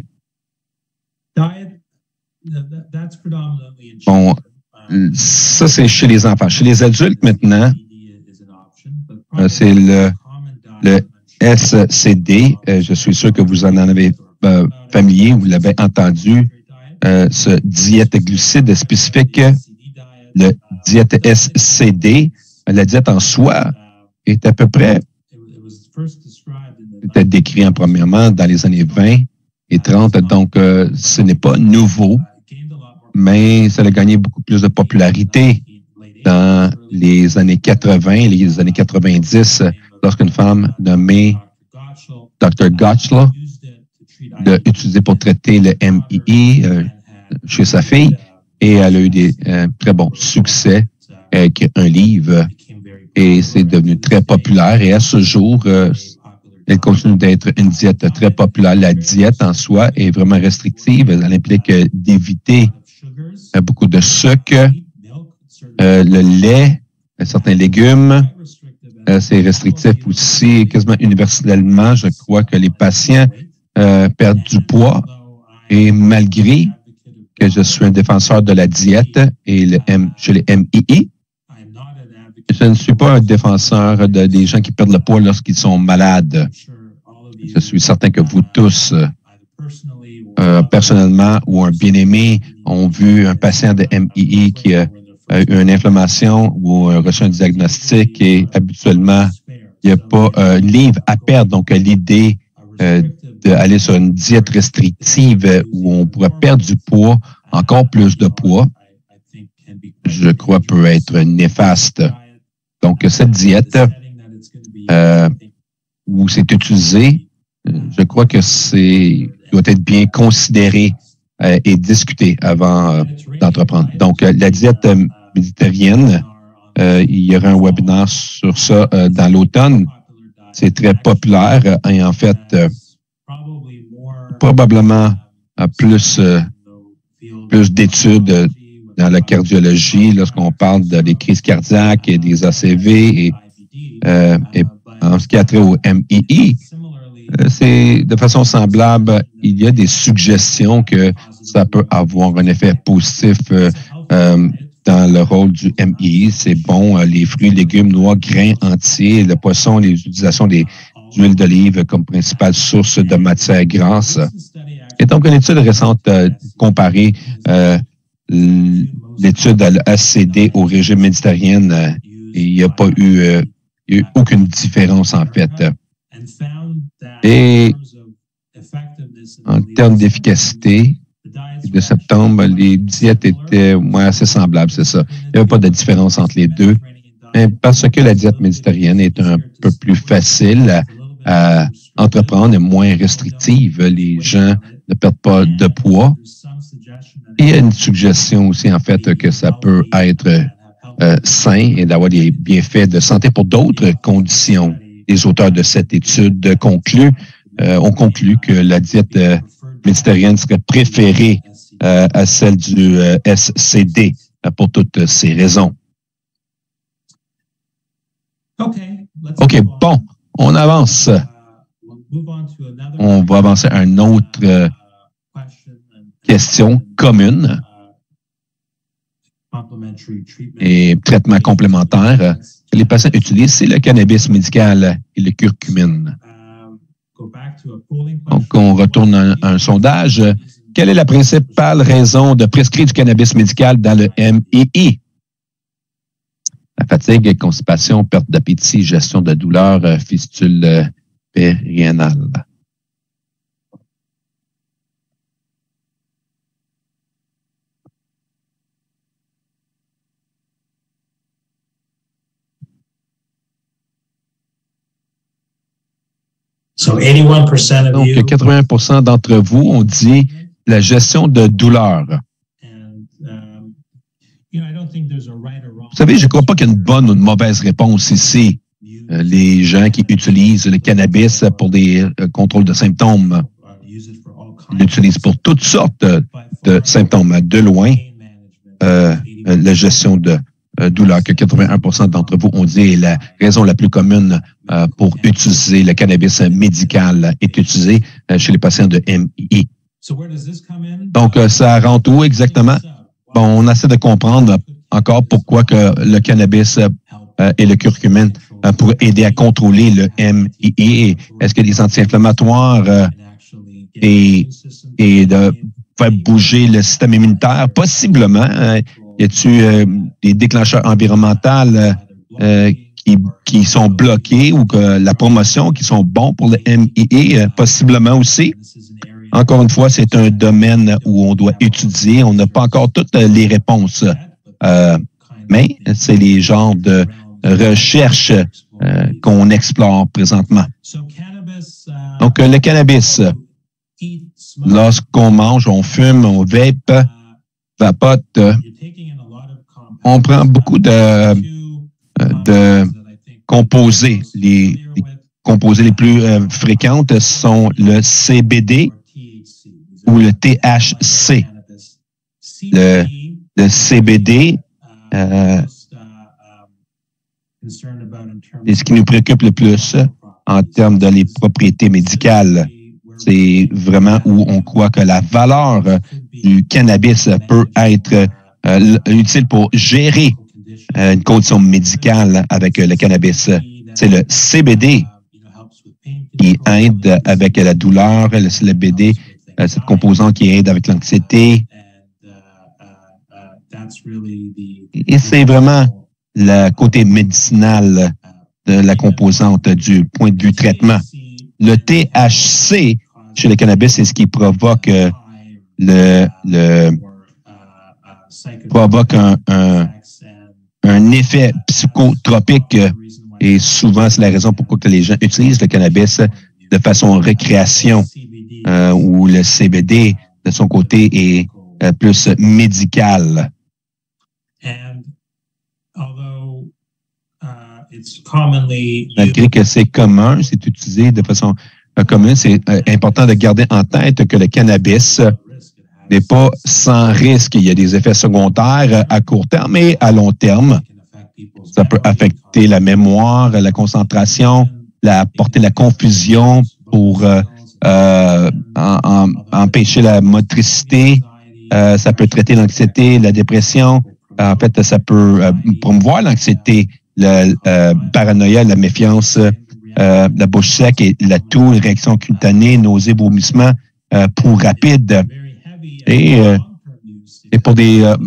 Bon, ça, c'est chez les enfants. Chez les adultes, maintenant, c'est le SCD. Je suis sûr que vous en avez familier, vous l'avez entendu, ce diète glucide spécifique, le diète SCD, la diète en soi est à peu près, c'était décrit premièrement dans les années 20 et 30, donc ce n'est pas nouveau, mais ça a gagné beaucoup plus de popularité dans les années 80 et les années 90, lorsqu'une femme nommée Dr. Gottschall l'a utilisé pour traiter le MII chez sa fille et elle a eu des très bons succès avec un livre et c'est devenu très populaire et à ce jour, elle continue d'être une diète très populaire. La diète en soi est vraiment restrictive. Elle implique d'éviter beaucoup de sucre, le lait, certains légumes. C'est restrictif aussi, quasiment universellement. Je crois que les patients perdent du poids et malgré que je suis un défenseur de la diète et chez les MII, je ne suis pas un défenseur des gens qui perdent le poids lorsqu'ils sont malades. Je suis certain que vous tous, personnellement ou un bien-aimé, ont vu un patient de MII qui a eu une inflammation ou a reçu un diagnostic et habituellement, il n'y a pas un livre à perdre. Donc, l'idée d'aller sur une diète restrictive où on pourrait perdre du poids, encore plus de poids, je crois peut être néfaste. Donc, cette diète où c'est utilisé, je crois que doit être bien considéré et discuté avant d'entreprendre. Donc, la diète méditerranéenne, il y aura un webinaire sur ça dans l'automne. C'est très populaire et en fait, probablement plus d'études dans la cardiologie lorsqu'on parle des crises cardiaques et des ACV et en ce qui a trait au MII. C'est de façon semblable, il y a des suggestions que ça peut avoir un effet positif dans le rôle du MII. C'est bon, les fruits, légumes, noix, grains entiers, le poisson, l'utilisation des huiles d'olive comme principale source de matière grasse. Et donc, une étude récente comparée l'étude à l'ACD au régime méditerranéen, il n'y a pas eu aucune différence en fait. Et en termes d'efficacité, de septembre, les diètes étaient assez semblables, c'est ça. Il n'y avait pas de différence entre les deux. Mais parce que la diète méditerranéenne est un peu plus facile à entreprendre et moins restrictive, les gens ne perdent pas de poids. Et il y a une suggestion aussi, en fait, que ça peut être sain et d'avoir des bienfaits de santé pour d'autres conditions. Les auteurs de cette étude ont conclu que la diète méditerranéenne serait préférée à celle du SCD pour toutes ces raisons. OK, bon, on avance. On va avancer à une autre question commune et traitement complémentaire que les patients utilisent, c'est le cannabis médical et le curcumine. Donc, on retourne à un sondage. Quelle est la principale raison de prescrire du cannabis médical dans le MII? La fatigue, constipation, perte d'appétit, gestion de douleur, fistule périnéale. So 81% of Donc, 80% d'entre vous ont dit la gestion de douleur. Vous savez, je ne crois pas qu'il y a une bonne ou une mauvaise réponse ici. Les gens qui utilisent le cannabis pour des contrôles de symptômes l'utilisent pour toutes sortes de symptômes. De loin, la gestion de douleur que 81% d'entre vous ont dit est la raison la plus commune pour utiliser le cannabis médical est utilisé chez les patients de MII. Donc, ça rentre où exactement? Bon, on essaie de comprendre encore pourquoi que le cannabis et le curcumine pourraient aider à contrôler le MII. Est-ce que les anti-inflammatoires et de faire bouger le système immunitaire? Possiblement. Y a-t-il des déclencheurs environnementaux qui sont bloqués ou que la promotion qui sont bons pour le MII? Possiblement aussi. Encore une fois, c'est un domaine où on doit étudier. On n'a pas encore toutes les réponses. Mais c'est les genres de recherche qu'on explore présentement. Donc, le cannabis, lorsqu'on mange, on fume, on vape, vapote, on prend beaucoup de composés. Les composés les plus fréquentes sont le CBD ou le THC. le CBD, et ce qui nous préoccupe le plus en termes de les propriétés médicales, c'est vraiment où on croit que la valeur du cannabis peut être utile pour gérer une condition médicale avec le cannabis. C'est le CBD qui aide avec la douleur, le CBD, cette composante qui aide avec l'anxiété. Et c'est vraiment le côté médicinal de la composante du point de vue traitement. Le THC chez le cannabis, c'est ce qui provoque provoque un effet psychotropique et souvent c'est la raison pourquoi que les gens utilisent le cannabis de façon récréation où le CBD de son côté est plus médical. Malgré que c'est commun, c'est utilisé de façon commune, c'est important de garder en tête que le cannabis n'est pas sans risque. Il y a des effets secondaires à court terme et à long terme. Ça peut affecter la mémoire, la concentration, apporter la confusion pour empêcher la motricité. Ça peut traiter l'anxiété, la dépression. En fait, ça peut promouvoir l'anxiété, la paranoïa, la méfiance, la bouche sec et la toux, les réactions cutanées, nausées, vomissements, pouls rapides. Et pour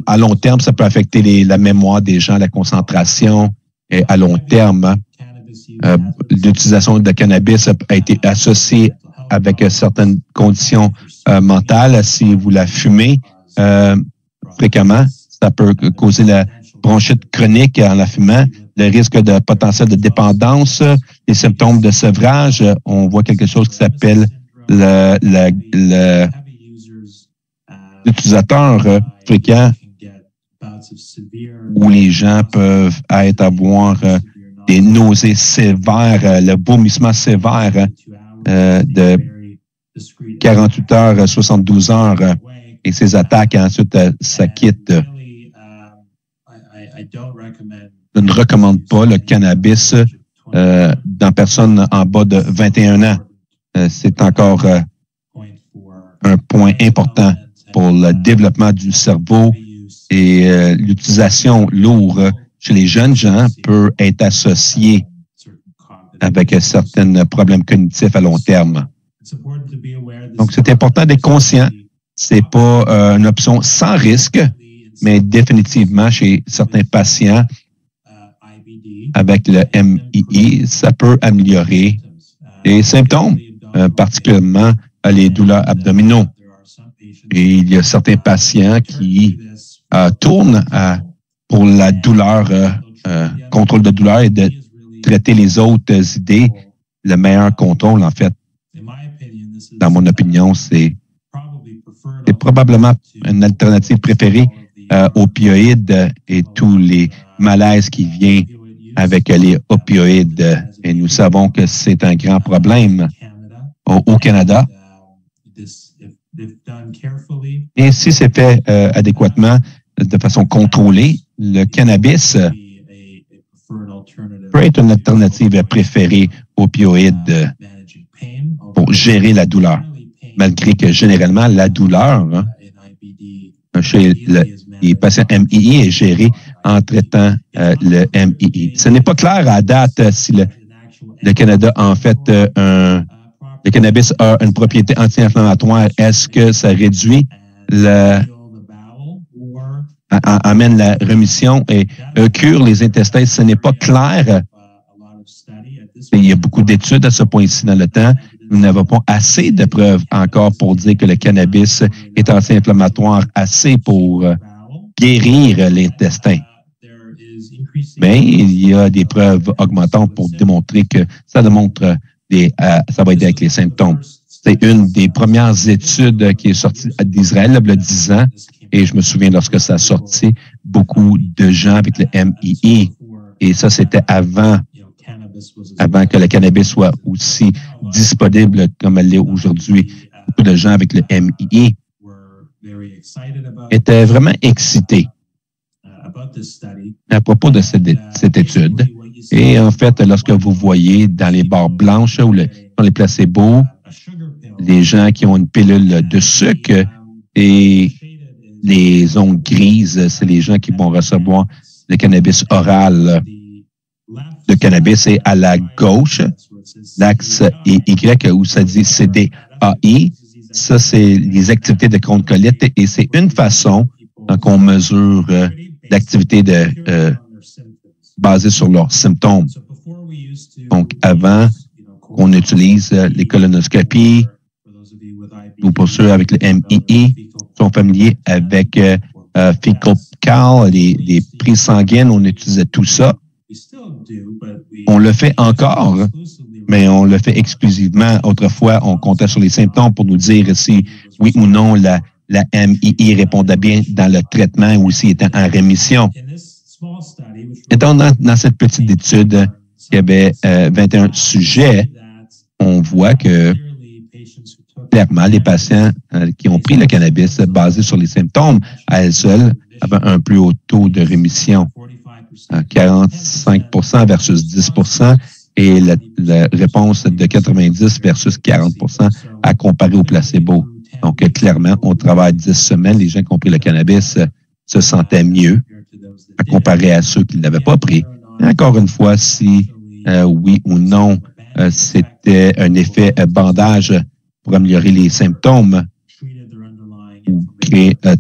à long terme, ça peut affecter la mémoire des gens, la concentration. Et à long terme, l'utilisation de cannabis a été associée avec certaines conditions mentales. Si vous la fumez fréquemment, ça peut causer la bronchite chronique en la fumant, le risque de potentiel de dépendance, les symptômes de sevrage. On voit quelque chose qui s'appelle l'utilisateur fréquent où les gens peuvent avoir des nausées sévères, le vomissement sévère de 48 heures, 72 heures et ces attaques ensuite ça quitte. Je ne recommande pas le cannabis dans personnes en bas de 21 ans. C'est encore un point important pour le développement du cerveau et l'utilisation lourde chez les jeunes gens peut être associée avec certains problèmes cognitifs à long terme. Donc, c'est important d'être conscient. C'est pas une option sans risque, mais définitivement chez certains patients avec le MII, ça peut améliorer les symptômes, particulièrement les douleurs abdominaux. Et il y a certains patients qui tournent pour la douleur, contrôle de douleur et de traiter les autres idées. Le meilleur contrôle, en fait, dans mon opinion, c'est probablement une alternative préférée opioïdes et tous les malaises qui viennent avec les opioïdes. Et nous savons que c'est un grand problème au Canada. Et si c'est fait adéquatement, de façon contrôlée, le cannabis peut être une alternative préférée aux opioïdes pour gérer la douleur. Malgré que généralement, la douleur chez les patients MII est gérée en traitant le MII. Ce n'est pas clair à date si le Canada, en fait, le cannabis a une propriété anti-inflammatoire. Est-ce que ça réduit amène la rémission et cure les intestins? Ce n'est pas clair. Il y a beaucoup d'études à ce point-ci dans le temps. Nous n'avons pas assez de preuves encore pour dire que le cannabis est anti-inflammatoire assez pour guérir l'intestin. Mais il y a des preuves augmentantes pour démontrer que ça démontre ça va aider avec les symptômes. C'est une des premières études qui est sortie d'Israël il y a 10 ans. Et je me souviens lorsque ça a sorti, beaucoup de gens avec le MII. Et ça, c'était avant que le cannabis soit aussi disponible comme elle l'est aujourd'hui. Beaucoup de gens avec le MII étaient vraiment excités à propos de cette étude. Et en fait, lorsque vous voyez dans les barres blanches ou dans les placebos, les gens qui ont une pilule de sucre et les zones grises, c'est les gens qui vont recevoir le cannabis oral. Le cannabis est à la gauche, l'axe est Y où ça dit CDAI. Ça, c'est les activités de bronchiolite et c'est une façon qu'on mesure l'activité basée sur leurs symptômes. Donc, avant qu'on utilise les colonoscopies, ou pour ceux avec le MII, sont familiers avec fecal cal, les prises sanguines, on utilisait tout ça. On le fait encore, mais on le fait exclusivement. Autrefois, on comptait sur les symptômes pour nous dire si oui ou non la MII répondait bien dans le traitement ou s'il était en rémission. Étant dans cette petite étude, il y avait 21 sujets, on voit que clairement, les patients qui ont pris le cannabis basé sur les symptômes à elles seules avaient un plus haut taux de rémission, 45 versus 10 et la réponse de 90 versus 40 à comparer au placebo. Donc, clairement, on travaille 10 semaines. Les gens qui ont pris le cannabis se sentaient mieux à comparer à ceux qui ne l'avaient pas pris. Et encore une fois, si oui ou non, c'était un effet bandage pour améliorer les symptômes ou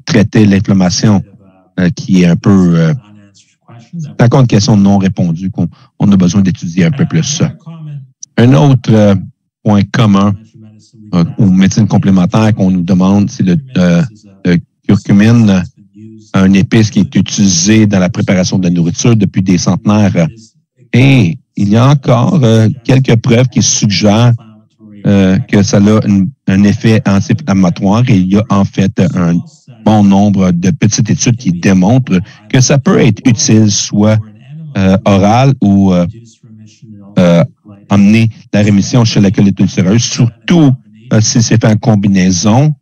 traiter l'inflammation qui est un peu... c'est encore une question non répondue qu'on a besoin d'étudier un peu plus ça. Un autre point commun aux médecines complémentaires qu'on nous demande, c'est le curcumine, un épice qui est utilisé dans la préparation de la nourriture depuis des centenaires. Et il y a encore quelques preuves qui suggèrent que ça a un effet anti-inflammatoire et il y a en fait un bon nombre de petites études qui démontrent que ça peut être utile soit oral ou amener la rémission chez la colite ulcéreuse, surtout si c'est fait en combinaison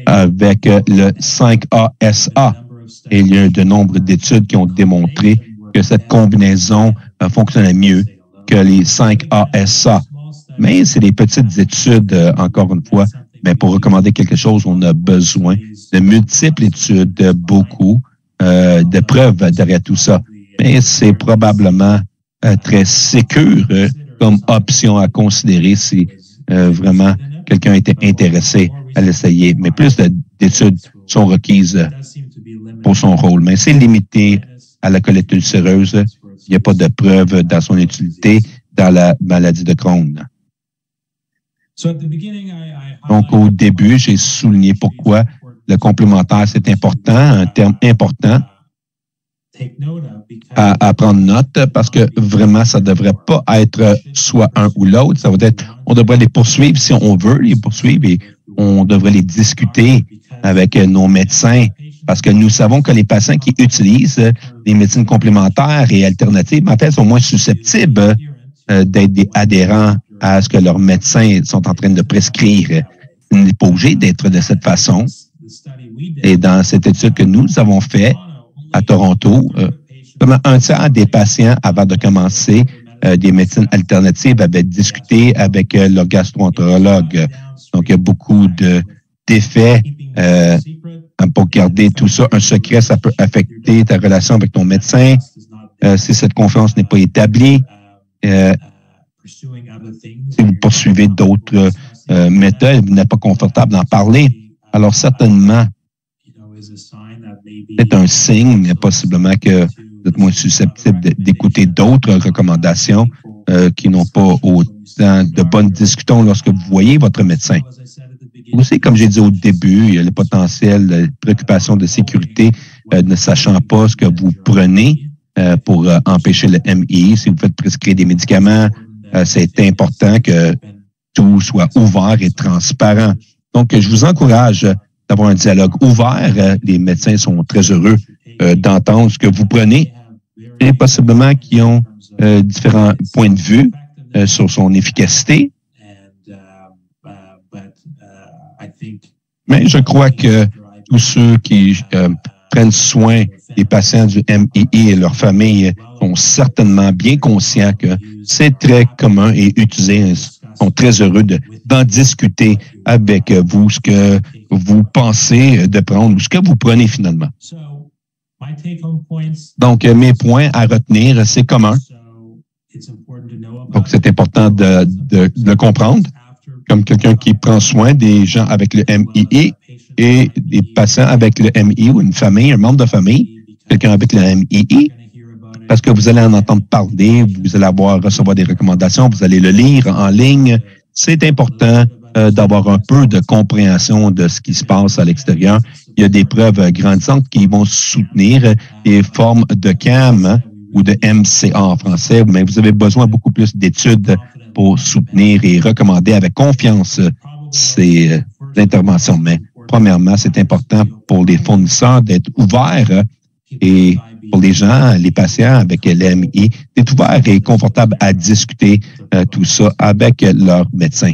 avec le 5-ASA. Et il y a de nombreuses d'études qui ont démontré que cette combinaison fonctionnait mieux que les 5-ASA. Mais c'est des petites études, encore une fois. Mais pour recommander quelque chose, on a besoin de multiples études, beaucoup de preuves derrière tout ça. Mais c'est probablement très sécure comme option à considérer si vraiment quelqu'un était intéressé à l'essayer. Mais plus d'études sont requises pour son rôle. Mais c'est limité à la colite ulcéreuse. Il n'y a pas de preuve dans son utilité dans la maladie de Crohn. Donc, au début, j'ai souligné pourquoi le complémentaire, c'est important, un terme important à prendre note, parce que vraiment, ça ne devrait pas être soit un ou l'autre. Ça va être, on devrait les poursuivre si on veut les poursuivre et on devrait les discuter avec nos médecins, parce que nous savons que les patients qui utilisent les médecines complémentaires et alternatives, en fait, sont moins susceptibles d'être des adhérents à ce que leurs médecins sont en train de prescrire. On n'est pas obligé d'être de cette façon. Et dans cette étude que nous avons faite à Toronto, comme un tiers des patients, avant de commencer des médecines alternatives, avaient discuté avec leur gastro-entérologue. Donc, il y a beaucoup d'effets. Pour garder tout ça un secret, ça peut affecter ta relation avec ton médecin. Si cette confiance n'est pas établie, si vous poursuivez d'autres méthodes, vous n'êtes pas confortable d'en parler, alors certainement, c'est un signe, possiblement, que vous êtes moins susceptible d'écouter d'autres recommandations qui n'ont pas autant de bonnes discussions lorsque vous voyez votre médecin. Aussi, comme j'ai dit au début, il y a le potentiel de préoccupation de sécurité ne sachant pas ce que vous prenez pour empêcher le MI. Si vous faites prescrire des médicaments, c'est important que tout soit ouvert et transparent. Donc, je vous encourage d'avoir un dialogue ouvert. Les médecins sont très heureux d'entendre ce que vous prenez et possiblement qui ont différents points de vue sur son efficacité. Mais je crois que tous ceux qui prennent soin des patients du MII et leurs familles sont certainement bien conscients que c'est très commun et utilisé, sont très heureux d'en discuter avec vous, ce que vous pensez de prendre ou ce que vous prenez finalement. Donc, mes points à retenir, c'est commun. Donc, c'est important de le comprendre comme quelqu'un qui prend soin des gens avec le MII et des patients avec le MII ou une famille, un membre de famille, quelqu'un avec le MII, parce que vous allez en entendre parler, vous allez recevoir des recommandations, vous allez le lire en ligne. C'est important d'avoir un peu de compréhension de ce qui se passe à l'extérieur. Il y a des preuves grandissantes qui vont soutenir des formes de CAM ou de MCA en français, mais vous avez besoin de beaucoup plus d'études pour soutenir et recommander avec confiance ces interventions. Mais premièrement, c'est important pour les fournisseurs d'être ouverts et pour les gens, les patients avec l'MI, d'être ouverts et confortables à discuter tout ça avec leur médecin.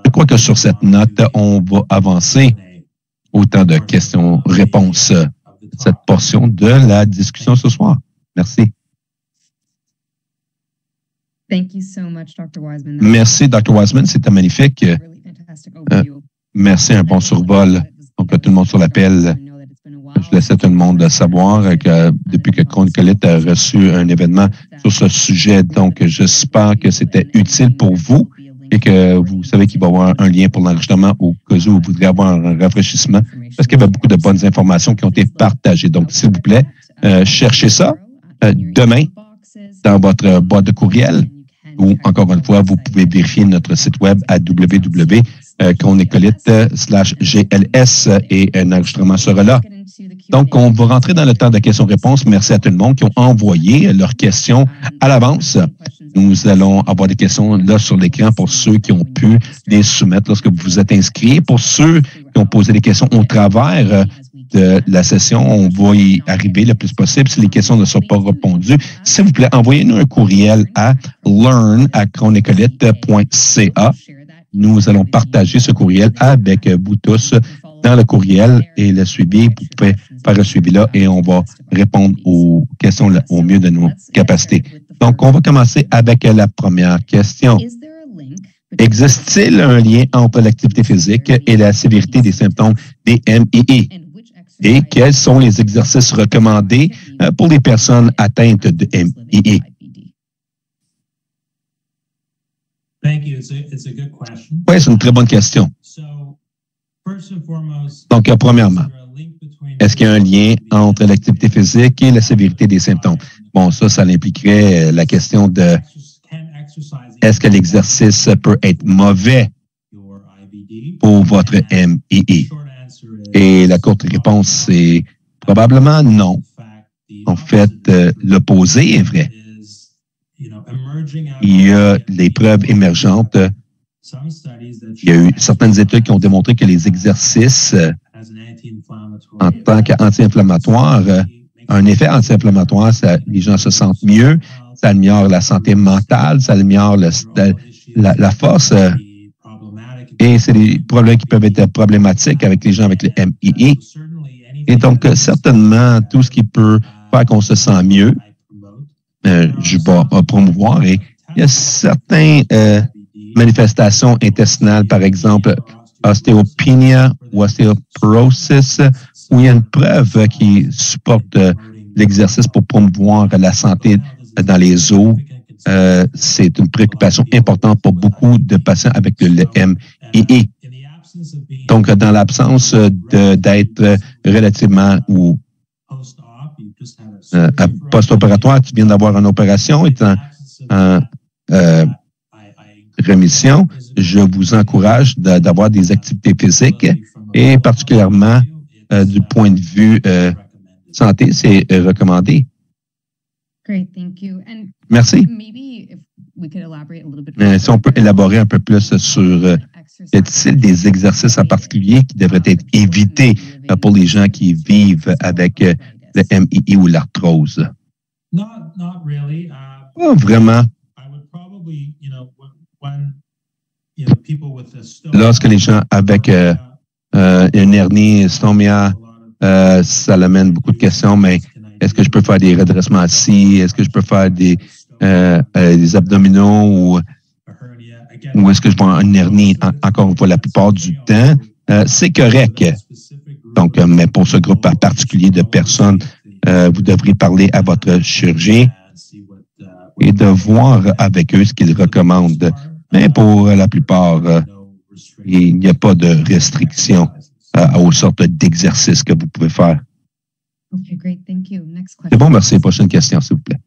Je crois que sur cette note, on va avancer autant de questions-réponses cette portion de la discussion ce soir. Merci. Merci, Dr. Wiseman. C'était magnifique. Merci, un bon survol. Donc, tout le monde sur l'appel. Je laissais tout le monde savoir que depuis que Crohn-Colite a reçu un événement sur ce sujet, donc j'espère que c'était utile pour vous et que vous savez qu'il va y avoir un lien pour l'enregistrement au cas où vous voudriez avoir un rafraîchissement, parce qu'il y avait beaucoup de bonnes informations qui ont été partagées. Donc, s'il vous plaît, cherchez ça demain dans votre boîte de courriel ou, encore une fois, vous pouvez vérifier notre site web à www.crohn-colite/GLS et un enregistrement sera là. Donc, on va rentrer dans le temps de questions-réponses. Merci à tout le monde qui ont envoyé leurs questions à l'avance. Nous allons avoir des questions là sur l'écran pour ceux qui ont pu les soumettre lorsque vous vous êtes inscrits. Pour ceux qui ont posé des questions au travers de la session, on va y arriver le plus possible. Si les questions ne sont pas répondues, s'il vous plaît, envoyez-nous un courriel à learn@crohn-colite.ca. Nous allons partager ce courriel avec vous tous dans le courriel et le suivi. Vous pouvez faire le suivi là et on va répondre aux questions au mieux de nos capacités. Donc, on va commencer avec la première question. Existe-t-il un lien entre l'activité physique et la sévérité des symptômes des MII? Et quels sont les exercices recommandés pour les personnes atteintes de MII? Oui, c'est une très bonne question. Donc, premièrement, est-ce qu'il y a un lien entre l'activité physique et la sévérité des symptômes? Bon, ça impliquerait la question de est-ce que l'exercice peut être mauvais pour votre MII? Et la courte réponse, c'est probablement non. En fait, l'opposé est vrai. Il y a des preuves émergentes. Il y a eu certaines études qui ont démontré que les exercices en tant qu'anti-inflammatoire, un effet anti-inflammatoire, les gens se sentent mieux, ça améliore la santé mentale, ça améliore la force. Et c'est des problèmes qui peuvent être problématiques avec les gens avec le MII. Et donc, certainement, tout ce qui peut faire qu'on se sent mieux, je vais promouvoir. Et il y a certaines manifestations intestinales, par exemple, ostéopénie ou ostéoporosis, où il y a une preuve qui supporte l'exercice pour promouvoir la santé dans les os. C'est une préoccupation importante pour beaucoup de patients avec le MII. Donc, dans l'absence d'être relativement ou post-opératoire, tu viens d'avoir une opération, et en rémission, je vous encourage d'avoir des activités physiques et particulièrement du point de vue santé, c'est recommandé. Merci. Si on peut élaborer un peu plus sur y a-t-il des exercices en particulier qui devraient être évités pour les gens qui vivent avec le MII ou l'arthrose? Pas vraiment. Lorsque les gens avec une hernie stomia, ça amène beaucoup de questions, mais est-ce que je peux faire des redressements assis? Est-ce que je peux faire des abdominaux ou est-ce que je vais avoir une hernie? Encore une fois, la plupart du temps, c'est correct. Donc, mais pour ce groupe particulier de personnes, vous devrez parler à votre chirurgien et de voir avec eux ce qu'ils recommandent. Mais pour la plupart, il n'y a pas de restriction aux sortes d'exercices que vous pouvez faire. C'est bon, merci. Prochaine question, s'il vous plaît.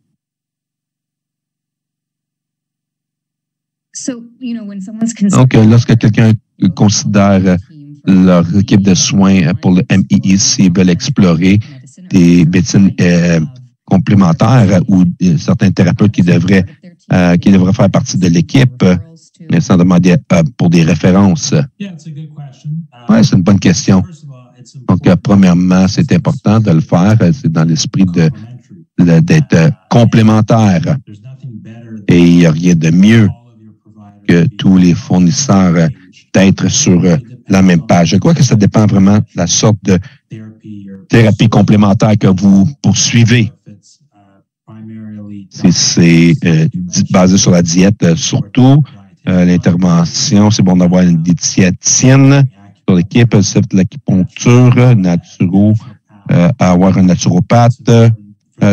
Donc, lorsque quelqu'un considère leur équipe de soins pour le MII, s'ils veulent explorer des médecines complémentaires ou certains thérapeutes qui devraient faire partie de l'équipe, sans demander pour des références. Oui, c'est une bonne question. Donc, premièrement, c'est important de le faire. C'est dans l'esprit d'être complémentaire. Et il n'y a rien de mieux que tous les fournisseurs d'être sur la même page. Je crois que ça dépend vraiment de la sorte de thérapie complémentaire que vous poursuivez. Si c'est basé sur la diète, surtout, l'intervention, c'est bon d'avoir une diététicienne sur l'équipe, c'est l'acupuncture, avoir un naturopathe.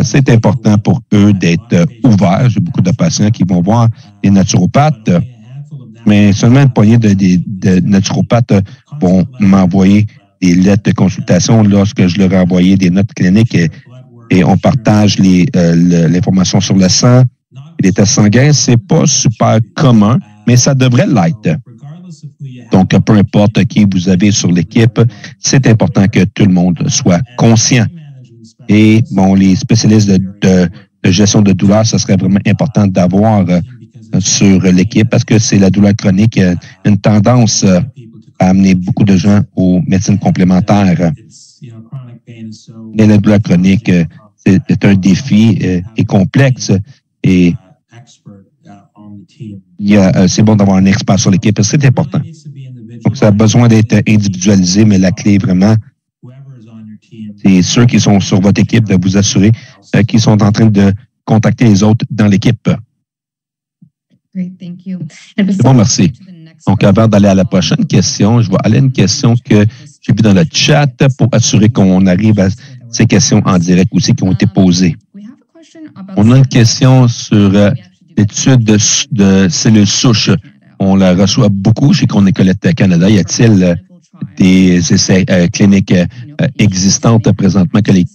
C'est important pour eux d'être ouverts. J'ai beaucoup de patients qui vont voir les naturopathes, mais seulement une poignée de naturopathes vont m'envoyer des lettres de consultation lorsque je leur ai envoyé des notes cliniques et on partage l'information sur le sang. Les tests sanguins, c'est pas super commun, mais ça devrait l'être. Donc, peu importe qui vous avez sur l'équipe, c'est important que tout le monde soit conscient. Et bon, les spécialistes de gestion de douleur, ça serait vraiment important d'avoir sur l'équipe parce que c'est la douleur chronique, une tendance à amener beaucoup de gens aux médecines complémentaires. Et la douleur chronique, c'est un défi et complexe et c'est bon d'avoir un expert sur l'équipe, c'est important. Donc, ça a besoin d'être individualisé, mais la clé vraiment, c'est ceux qui sont sur votre équipe de vous assurer qu'ils sont en train de contacter les autres dans l'équipe. C'est bon, merci. Donc, avant d'aller à la prochaine question, je vais aller à une question que j'ai vue dans le chat pour assurer qu'on arrive à ces questions en direct aussi qui ont été posées. On a une question sur l'étude de cellules souches. On la reçoit beaucoup chez Colette Canada. Y a-t-il des essais cliniques existantes présentement que les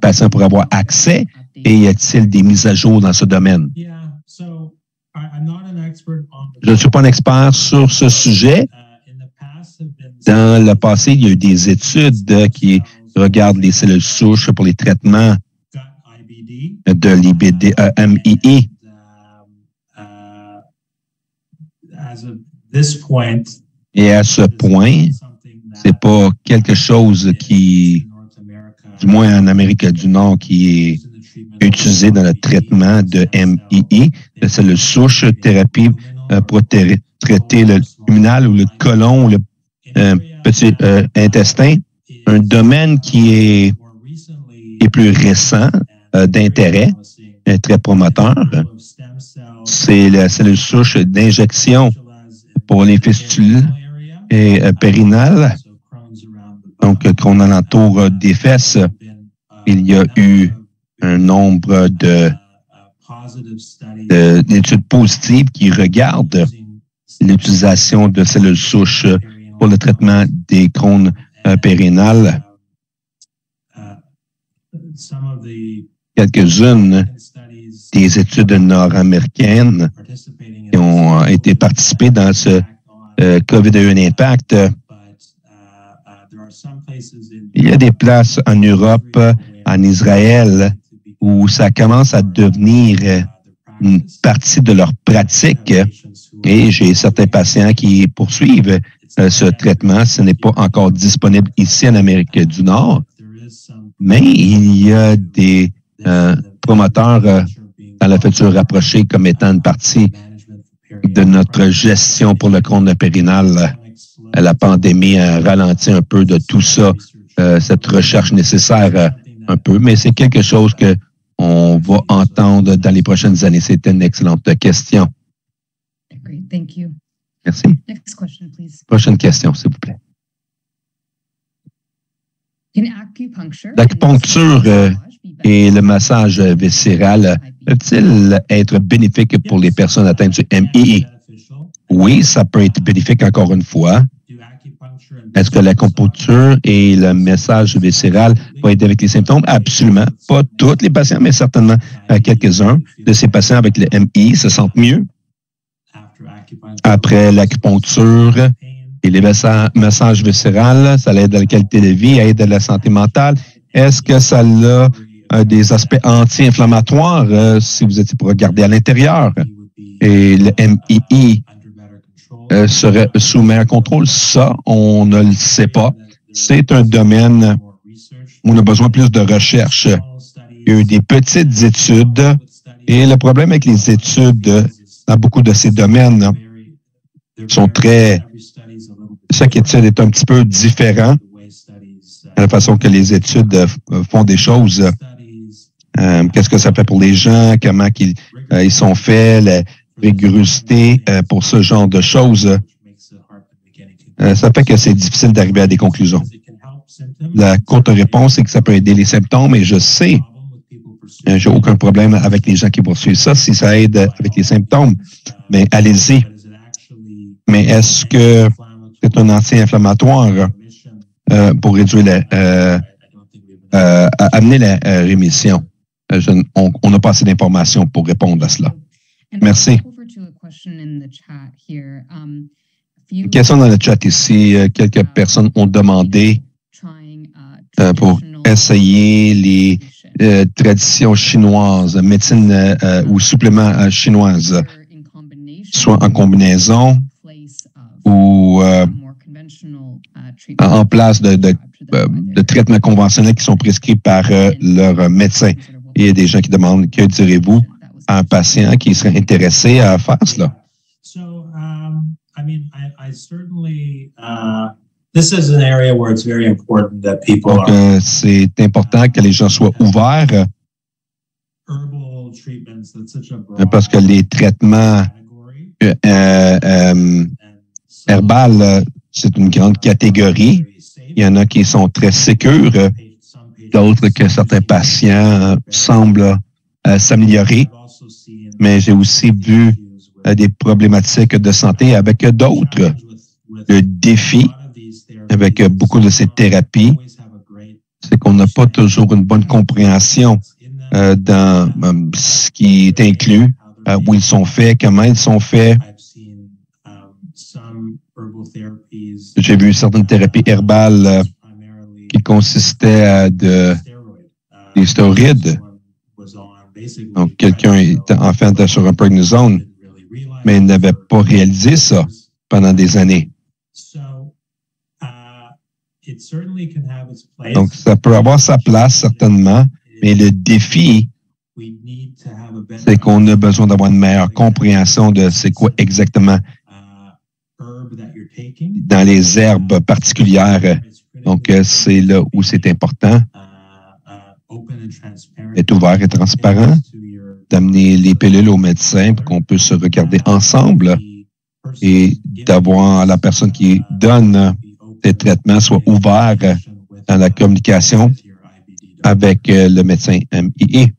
patients pourraient avoir accès et y a-t-il des mises à jour dans ce domaine? Je ne suis pas un expert sur ce sujet. Dans le passé, il y a eu des études qui regardent les cellules souches pour les traitements de l'IBD, MII. Et à ce point, c'est pas quelque chose qui, du moins en Amérique du Nord, qui est utilisé dans le traitement de MII. C'est le souche thérapie pour traiter le luminal ou le côlon, le petit intestin. Un domaine qui est plus récent d'intérêt, très promoteur. C'est la cellule souche d'injection pour les fistules et périnales. Donc, qu'on alentour des fesses, il y a eu un nombre d'études positives qui regardent l'utilisation de cellules souches pour le traitement des cônes périnales. Quelques-unes des études nord-américaines qui ont été participées dans ce COVID a eu un impact. Il y a des places en Europe, en Israël, où ça commence à devenir une partie de leur pratique. Et j'ai certains patients qui poursuivent ce traitement. Ce n'est pas encore disponible ici en Amérique du Nord, mais il y a des promoteurs dans le futur rapproché comme étant une partie de notre gestion pour le cône périnal. la pandémie a ralenti un peu de tout ça, cette recherche nécessaire un peu, mais c'est quelque chose que on va entendre dans les prochaines années. C'était une excellente question. Great, thank you. Merci. Next question, please. Prochaine question, s'il vous plaît. L'acupuncture et le massage viscéral peuvent-ils être bénéfiques pour les personnes atteintes du MII? Oui, ça peut être bénéfique encore une fois. Est-ce que l'acupuncture et le massage viscéral vont aider avec les symptômes? Absolument. Pas tous les patients, mais certainement quelques-uns de ces patients avec le MI se sentent mieux après l'acupuncture et les massages viscérales. Ça aide à la qualité de vie, aide à la santé mentale. Est-ce que ça a des aspects anti-inflammatoires si vous étiez pour regarder à l'intérieur? Et le MII serait sous meilleur contrôle? Ça, on ne le sait pas. C'est un domaine où on a besoin plus de recherche. Il y a eu des petites études et le problème avec les études dans beaucoup de ces domaines sont chaque étude est un petit peu différent de la façon que les études font des choses. Qu'est-ce que ça fait pour les gens? Comment ils sont faits? La rigorosité pour ce genre de choses. Ça fait que c'est difficile d'arriver à des conclusions. La courte réponse, c'est que ça peut aider les symptômes et je sais, j'ai aucun problème avec les gens qui poursuivent ça si ça aide avec les symptômes. Mais allez-y. Mais est-ce que c'est un anti-inflammatoire pour réduire amener la rémission? On n'a pas assez d'informations pour répondre à cela. Merci. Une question dans le chat ici. Quelques personnes ont demandé pour essayer les traditions chinoises, médecine ou suppléments chinoises, soit en combinaison ou en place de traitements conventionnels qui sont prescrits par leur médecin. Il y a des gens qui demandent que direz-vous à un patient qui serait intéressé à faire cela? Donc, c'est important que les gens soient ouverts parce que les traitements herbal, c'est une grande catégorie. Il y en a qui sont très sécures, d'autres que certains patients semblent s'améliorer. Mais j'ai aussi vu des problématiques de santé avec d'autres. Le défi avec beaucoup de ces thérapies, c'est qu'on n'a pas toujours une bonne compréhension dans ce qui est inclus, où ils sont faits, comment ils sont faits. J'ai vu certaines thérapies herbales qui consistaient à des stéroïdes. Donc, quelqu'un était enfin sur un prednisone, mais il n'avait pas réalisé ça pendant des années. Donc, ça peut avoir sa place, certainement, mais le défi, c'est qu'on a besoin d'avoir une meilleure compréhension de c'est quoi exactement dans les herbes particulières. Donc, c'est là où c'est important d'être ouvert et transparent, d'amener les pilules au médecin pour qu'on puisse se regarder ensemble et d'avoir la personne qui donne ces traitements soit ouvert dans la communication avec le médecin MII.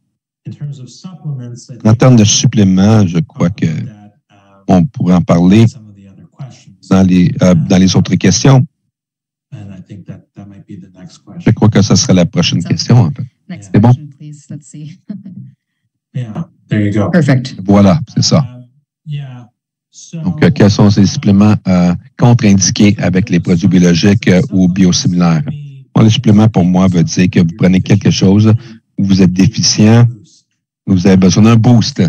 En termes de suppléments, je crois que on pourrait en parler dans les autres questions. Je crois que ce serait la prochaine question, en fait. C'est bon? Perfect. Voilà, c'est ça. Donc, quels sont ces suppléments contre-indiqués avec les produits biologiques ou biosimilaires? Bon, le supplément, pour moi, veut dire que vous prenez quelque chose où vous êtes déficient, vous avez besoin d'un boost.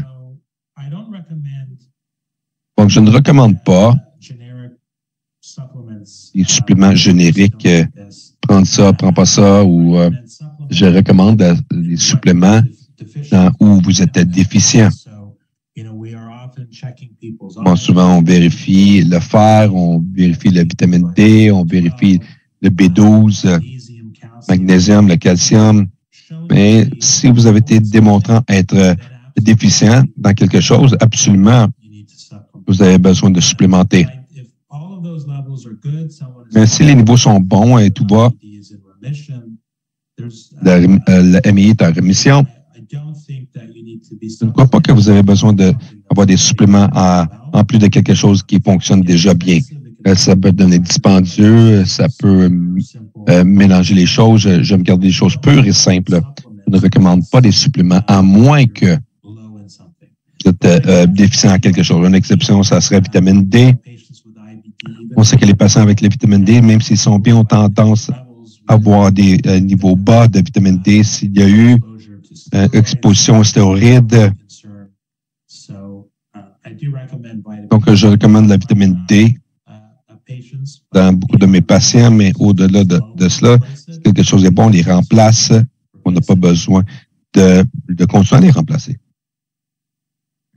Donc, je ne recommande pas les suppléments génériques, prendre ça, prends pas ça, ou je recommande des suppléments où vous êtes déficient. Bon, souvent, on vérifie le fer, on vérifie la vitamine D, on vérifie le B12, le magnésium, le calcium. Mais si vous avez été démontrant être déficient dans quelque chose, absolument, vous avez besoin de supplémenter. Mais si les niveaux sont bons et tout va, la MI est en rémission, je ne crois pas que vous avez besoin d'avoir des suppléments en plus de quelque chose qui fonctionne déjà bien. Ça peut devenir dispendieux, ça peut mélanger les choses. J'aime garder les choses pures et simples. Je ne recommande pas des suppléments, à moins que vous êtes déficient en quelque chose. Une exception, ça serait vitamine D. On sait que les patients avec la vitamine D, même s'ils sont bien, ont tendance à avoir des niveaux bas de vitamine D s'il y a eu exposition aux stéroïdes. Donc, je recommande la vitamine D dans beaucoup de mes patients, mais au-delà de cela, si quelque chose est bon, on les remplace. On n'a pas besoin de continuer à les remplacer.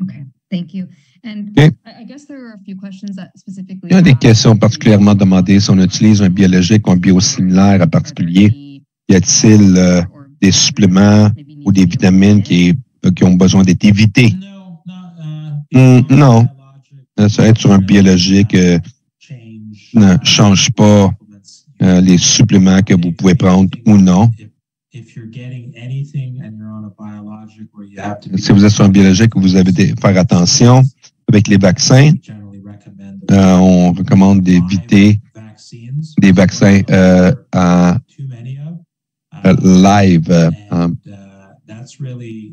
Okay, thank you. And Okay. I guess there are a few questions that specifically. Il y a des questions particulièrement demandées si on utilise un biologique ou un biosimilaire en particulier. Y a-t-il des suppléments ou des vitamines qui ont besoin d'être évités? Non. Ça être sur un biologique ne change pas les suppléments que vous pouvez prendre ou non. Si vous êtes sur un biologique, vous avez faire attention. Avec les vaccins, on recommande d'éviter des vaccins en live, en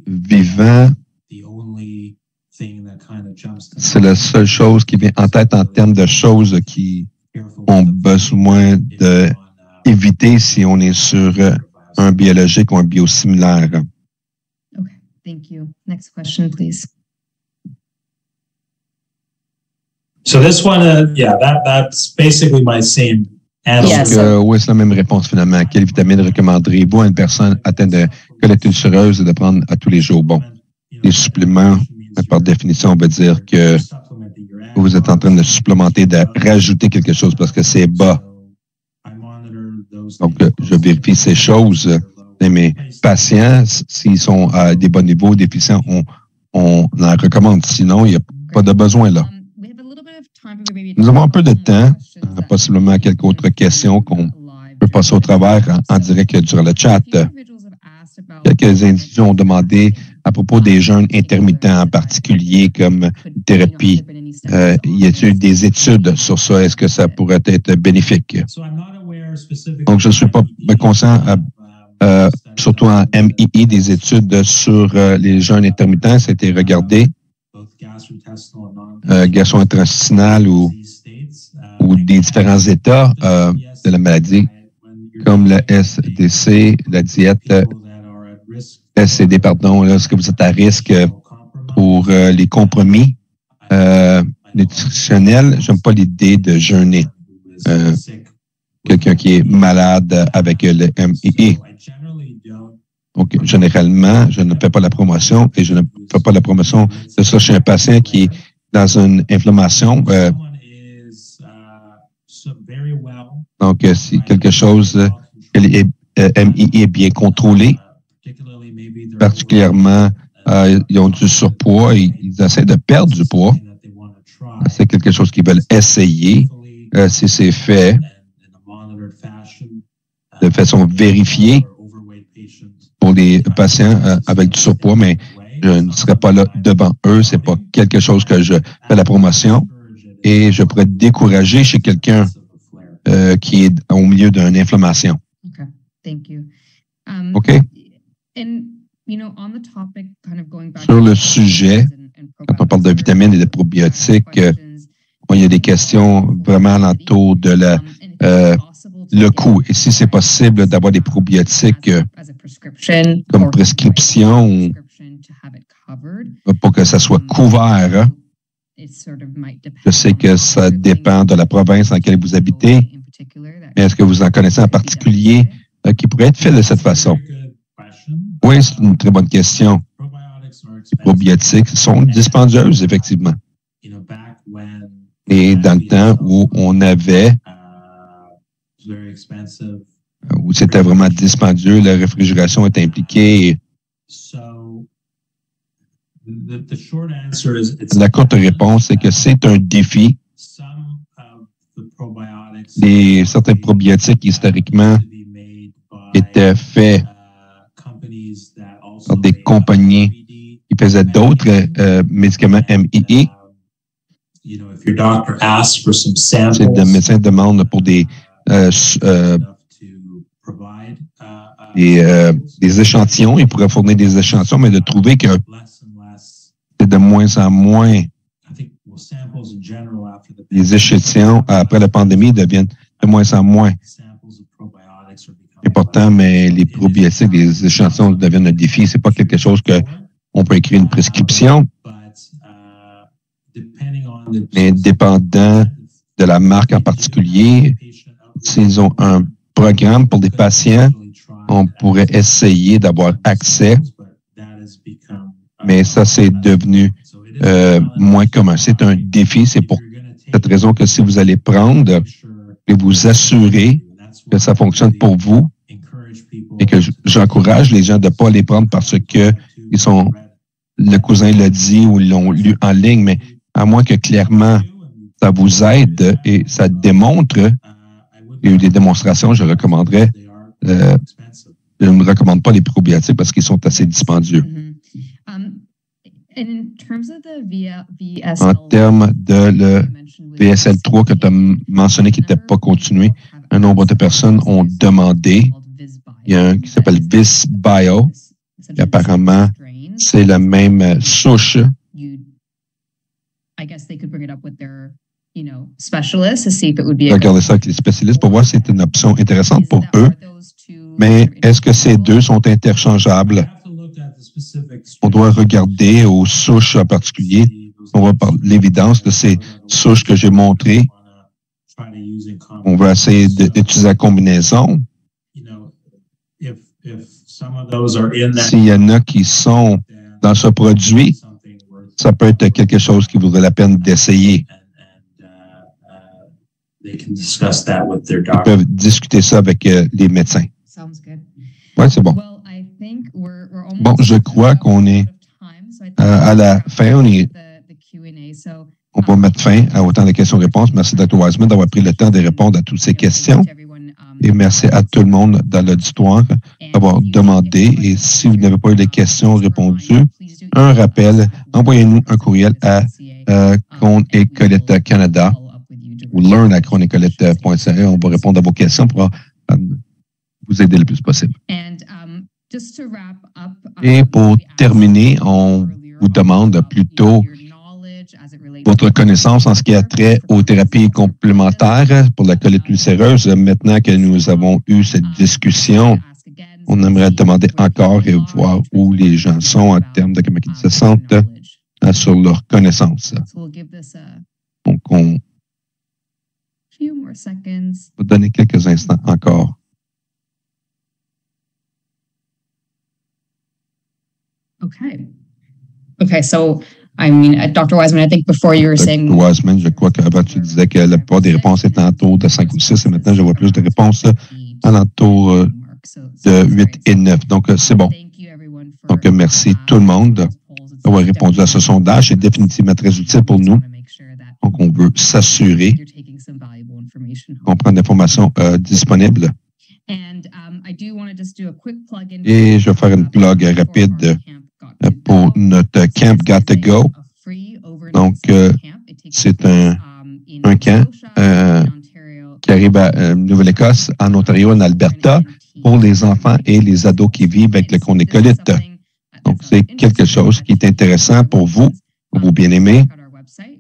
vivant. C'est la seule chose qui vient en tête en termes de choses qui ont besoin d'éviter si on est sur un biologique ou un biosimilaire. Okay, thank you. Next question, please. So this one, that's basically my same answer. Yes. Oui, c'est la même réponse finalement. Quelle vitamine recommanderiez-vous à une personne atteinte de colite ulcéreuse de prendre à tous les jours? Bon, les suppléments, par définition, on va dire que vous êtes en train de supplémenter, de rajouter quelque chose parce que c'est bas. Donc, je vérifie ces choses. Et mes patients, s'ils sont à des bons niveaux déficients, on en recommande. Sinon, il n'y a pas de besoin là. Nous avons un peu de temps, possiblement quelques autres questions qu'on peut passer au travers en direct durant le chat. Quelques individus ont demandé à propos des jeûnes intermittents en particulier comme thérapie. Y a-t-il des études sur ça? Est-ce que ça pourrait être bénéfique? Donc, je ne suis pas conscient, surtout en MII, des études sur les jeûnes intermittents. Ça a été regardé. Gastro-intestinal ou des différents états de la maladie, comme la SDC, la diète SCD, pardon, lorsque vous êtes à risque pour les compromis nutritionnels. J'aime pas l'idée de jeûner quelqu'un qui est malade avec le MII. Donc, généralement, je ne fais pas la promotion et je ne fais pas la promotion de ça chez un patient qui est dans une inflammation. Donc, si quelque chose, MII est bien contrôlé, particulièrement, ils ont du surpoids et ils essaient de perdre du poids. C'est quelque chose qu'ils veulent essayer. Si c'est fait de façon vérifiée, pour les patients avec du surpoids, mais je ne serai pas là devant eux. C'est pas quelque chose que je fais la promotion et je pourrais décourager chez quelqu'un qui est au milieu d'une inflammation. Okay, thank you. OK? And, you know, on the topic, kind of going back Sur le sujet, quand on parle de vitamines et de probiotiques, il y a des questions vraiment alentour de le coût. Et si c'est possible d'avoir des probiotiques comme prescription pour que ça soit couvert. Je sais que ça dépend de la province dans laquelle vous habitez, mais est-ce que vous en connaissez en particulier qui pourrait être fait de cette façon? Oui, c'est une très bonne question. probiotiques sont dispendieuses, effectivement. Et dans le temps où on avait, où c'était vraiment dispendieux, la réfrigération est impliquée. La courte réponse, c'est que c'est un défi. Certains probiotiques, historiquement, étaient faits par des compagnies qui faisaient d'autres médicaments MII. Si le médecin demande pour des échantillons, il pourrait fournir des échantillons, mais de trouver que c'est de moins en moins les échantillons après la pandémie deviennent de moins en moins importants, mais les probiotiques, les échantillons deviennent un défi. C'est pas quelque chose que on peut écrire une prescription, mais dépendant de la marque en particulier, s'ils ont un programme pour des patients, on pourrait essayer d'avoir accès, mais ça, c'est devenu moins commun. C'est un défi. C'est pour cette raison que si vous allez prendre et vous assurer que ça fonctionne pour vous et que j'encourage les gens de ne pas les prendre parce que ils sont, le cousin l'a dit ou ils l'ont lu en ligne, mais à moins que clairement ça vous aide et ça démontre, il y a eu des démonstrations, je recommanderais, je ne recommande pas les probiotiques parce qu'ils sont assez dispendieux. En termes de le VSL3 que tu as mentionné qui n'était pas continué, un nombre de personnes ont demandé. Il y a un qui s'appelle VisBio, et apparemment, c'est la même souche. Regardez ça avec les spécialistes pour voir si c'est une option intéressante pour eux. Mais est-ce que ces deux sont interchangeables? On doit regarder aux souches en particulier. On va parler de l'évidence de ces souches que j'ai montrées. On va essayer d'utiliser la combinaison. S'il y en a qui sont dans ce produit, ça peut être quelque chose qui vaudrait la peine d'essayer. Ils peuvent discuter ça avec les médecins. Oui, c'est bon. Bon, je crois qu'on est à la fin. On va mettre fin à autant de questions-réponses. Merci, Dr. Wiseman, d'avoir pris le temps de répondre à toutes ces questions. Et merci à tout le monde dans l'auditoire d'avoir demandé. Et si vous n'avez pas eu les questions répondues, un rappel, envoyez-nous un courriel à Crohn et Colette Canada ou learn@crohnecolette.ca. On va répondre à vos questions pour vous aider le plus possible. Et pour terminer, on vous demande plutôt votre connaissance en ce qui a trait aux thérapies complémentaires pour la colite ulcéreuse. Maintenant que nous avons eu cette discussion, on aimerait demander encore et voir où les gens sont en termes de comment ils se sentent sur leur connaissance. Donc, on va donner quelques instants encore. Okay, so I mean, Dr. Wiseman, I think before you were saying... Dr. Wiseman, je crois qu'avant tu disais que la plupart des réponses étaient autour de 5 ou 6 et maintenant je vois plus de réponses alentour de 8 et 9. Donc, c'est bon. Donc, merci tout le monde d'avoir répondu à ce sondage. C'est définitivement très utile pour nous. Donc, on veut s'assurer qu'on prend l'information disponible. Et je vais faire une plug rapide pour notre Camp Got to Go. Donc, c'est un camp qui arrive à Nouvelle-Écosse, en Ontario, en Alberta, pour les enfants et les ados qui vivent avec le Crohn et colite. Donc, c'est quelque chose qui est intéressant pour vous bien-aimés.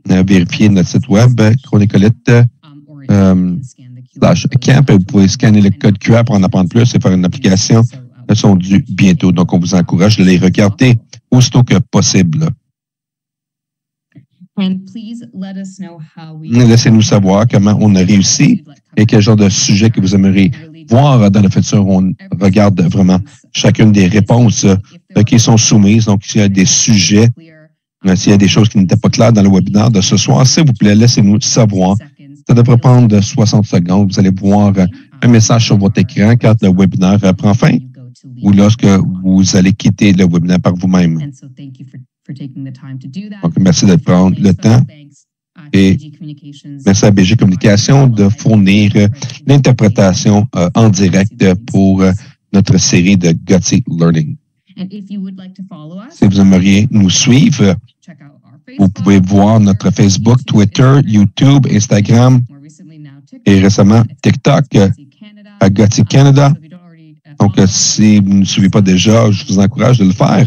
Vérifiez notre site web, Crohn et colite /camp. Vous pouvez scanner le code QR pour en apprendre plus et faire une application. Elles sont dues bientôt. Donc, on vous encourage de les regarder aussitôt que possible. Laissez-nous savoir comment on a réussi et quel genre de sujet que vous aimeriez voir dans le futur. On regarde vraiment chacune des réponses qui sont soumises. Donc, s'il y a des sujets, s'il y a des choses qui n'étaient pas claires dans le webinaire de ce soir, s'il vous plaît, laissez-nous savoir. Ça devrait prendre 60 secondes. Vous allez voir un message sur votre écran quand le webinaire prend fin ou lorsque vous allez quitter le webinaire par vous-même. Donc, merci de prendre le temps et merci à BG Communication de fournir l'interprétation en direct pour notre série de Gutsy Learning. Si vous aimeriez nous suivre, vous pouvez voir notre Facebook, Twitter, YouTube, Instagram et récemment TikTok à Gutsy Canada. Donc, si vous ne nous suivez pas déjà, je vous encourage de le faire.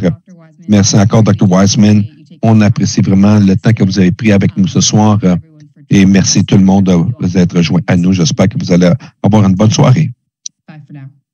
Merci encore, Dr. Wiseman. On apprécie vraiment le temps que vous avez pris avec nous ce soir. Et merci tout le monde de vous être joint à nous. J'espère que vous allez avoir une bonne soirée. Bye for now.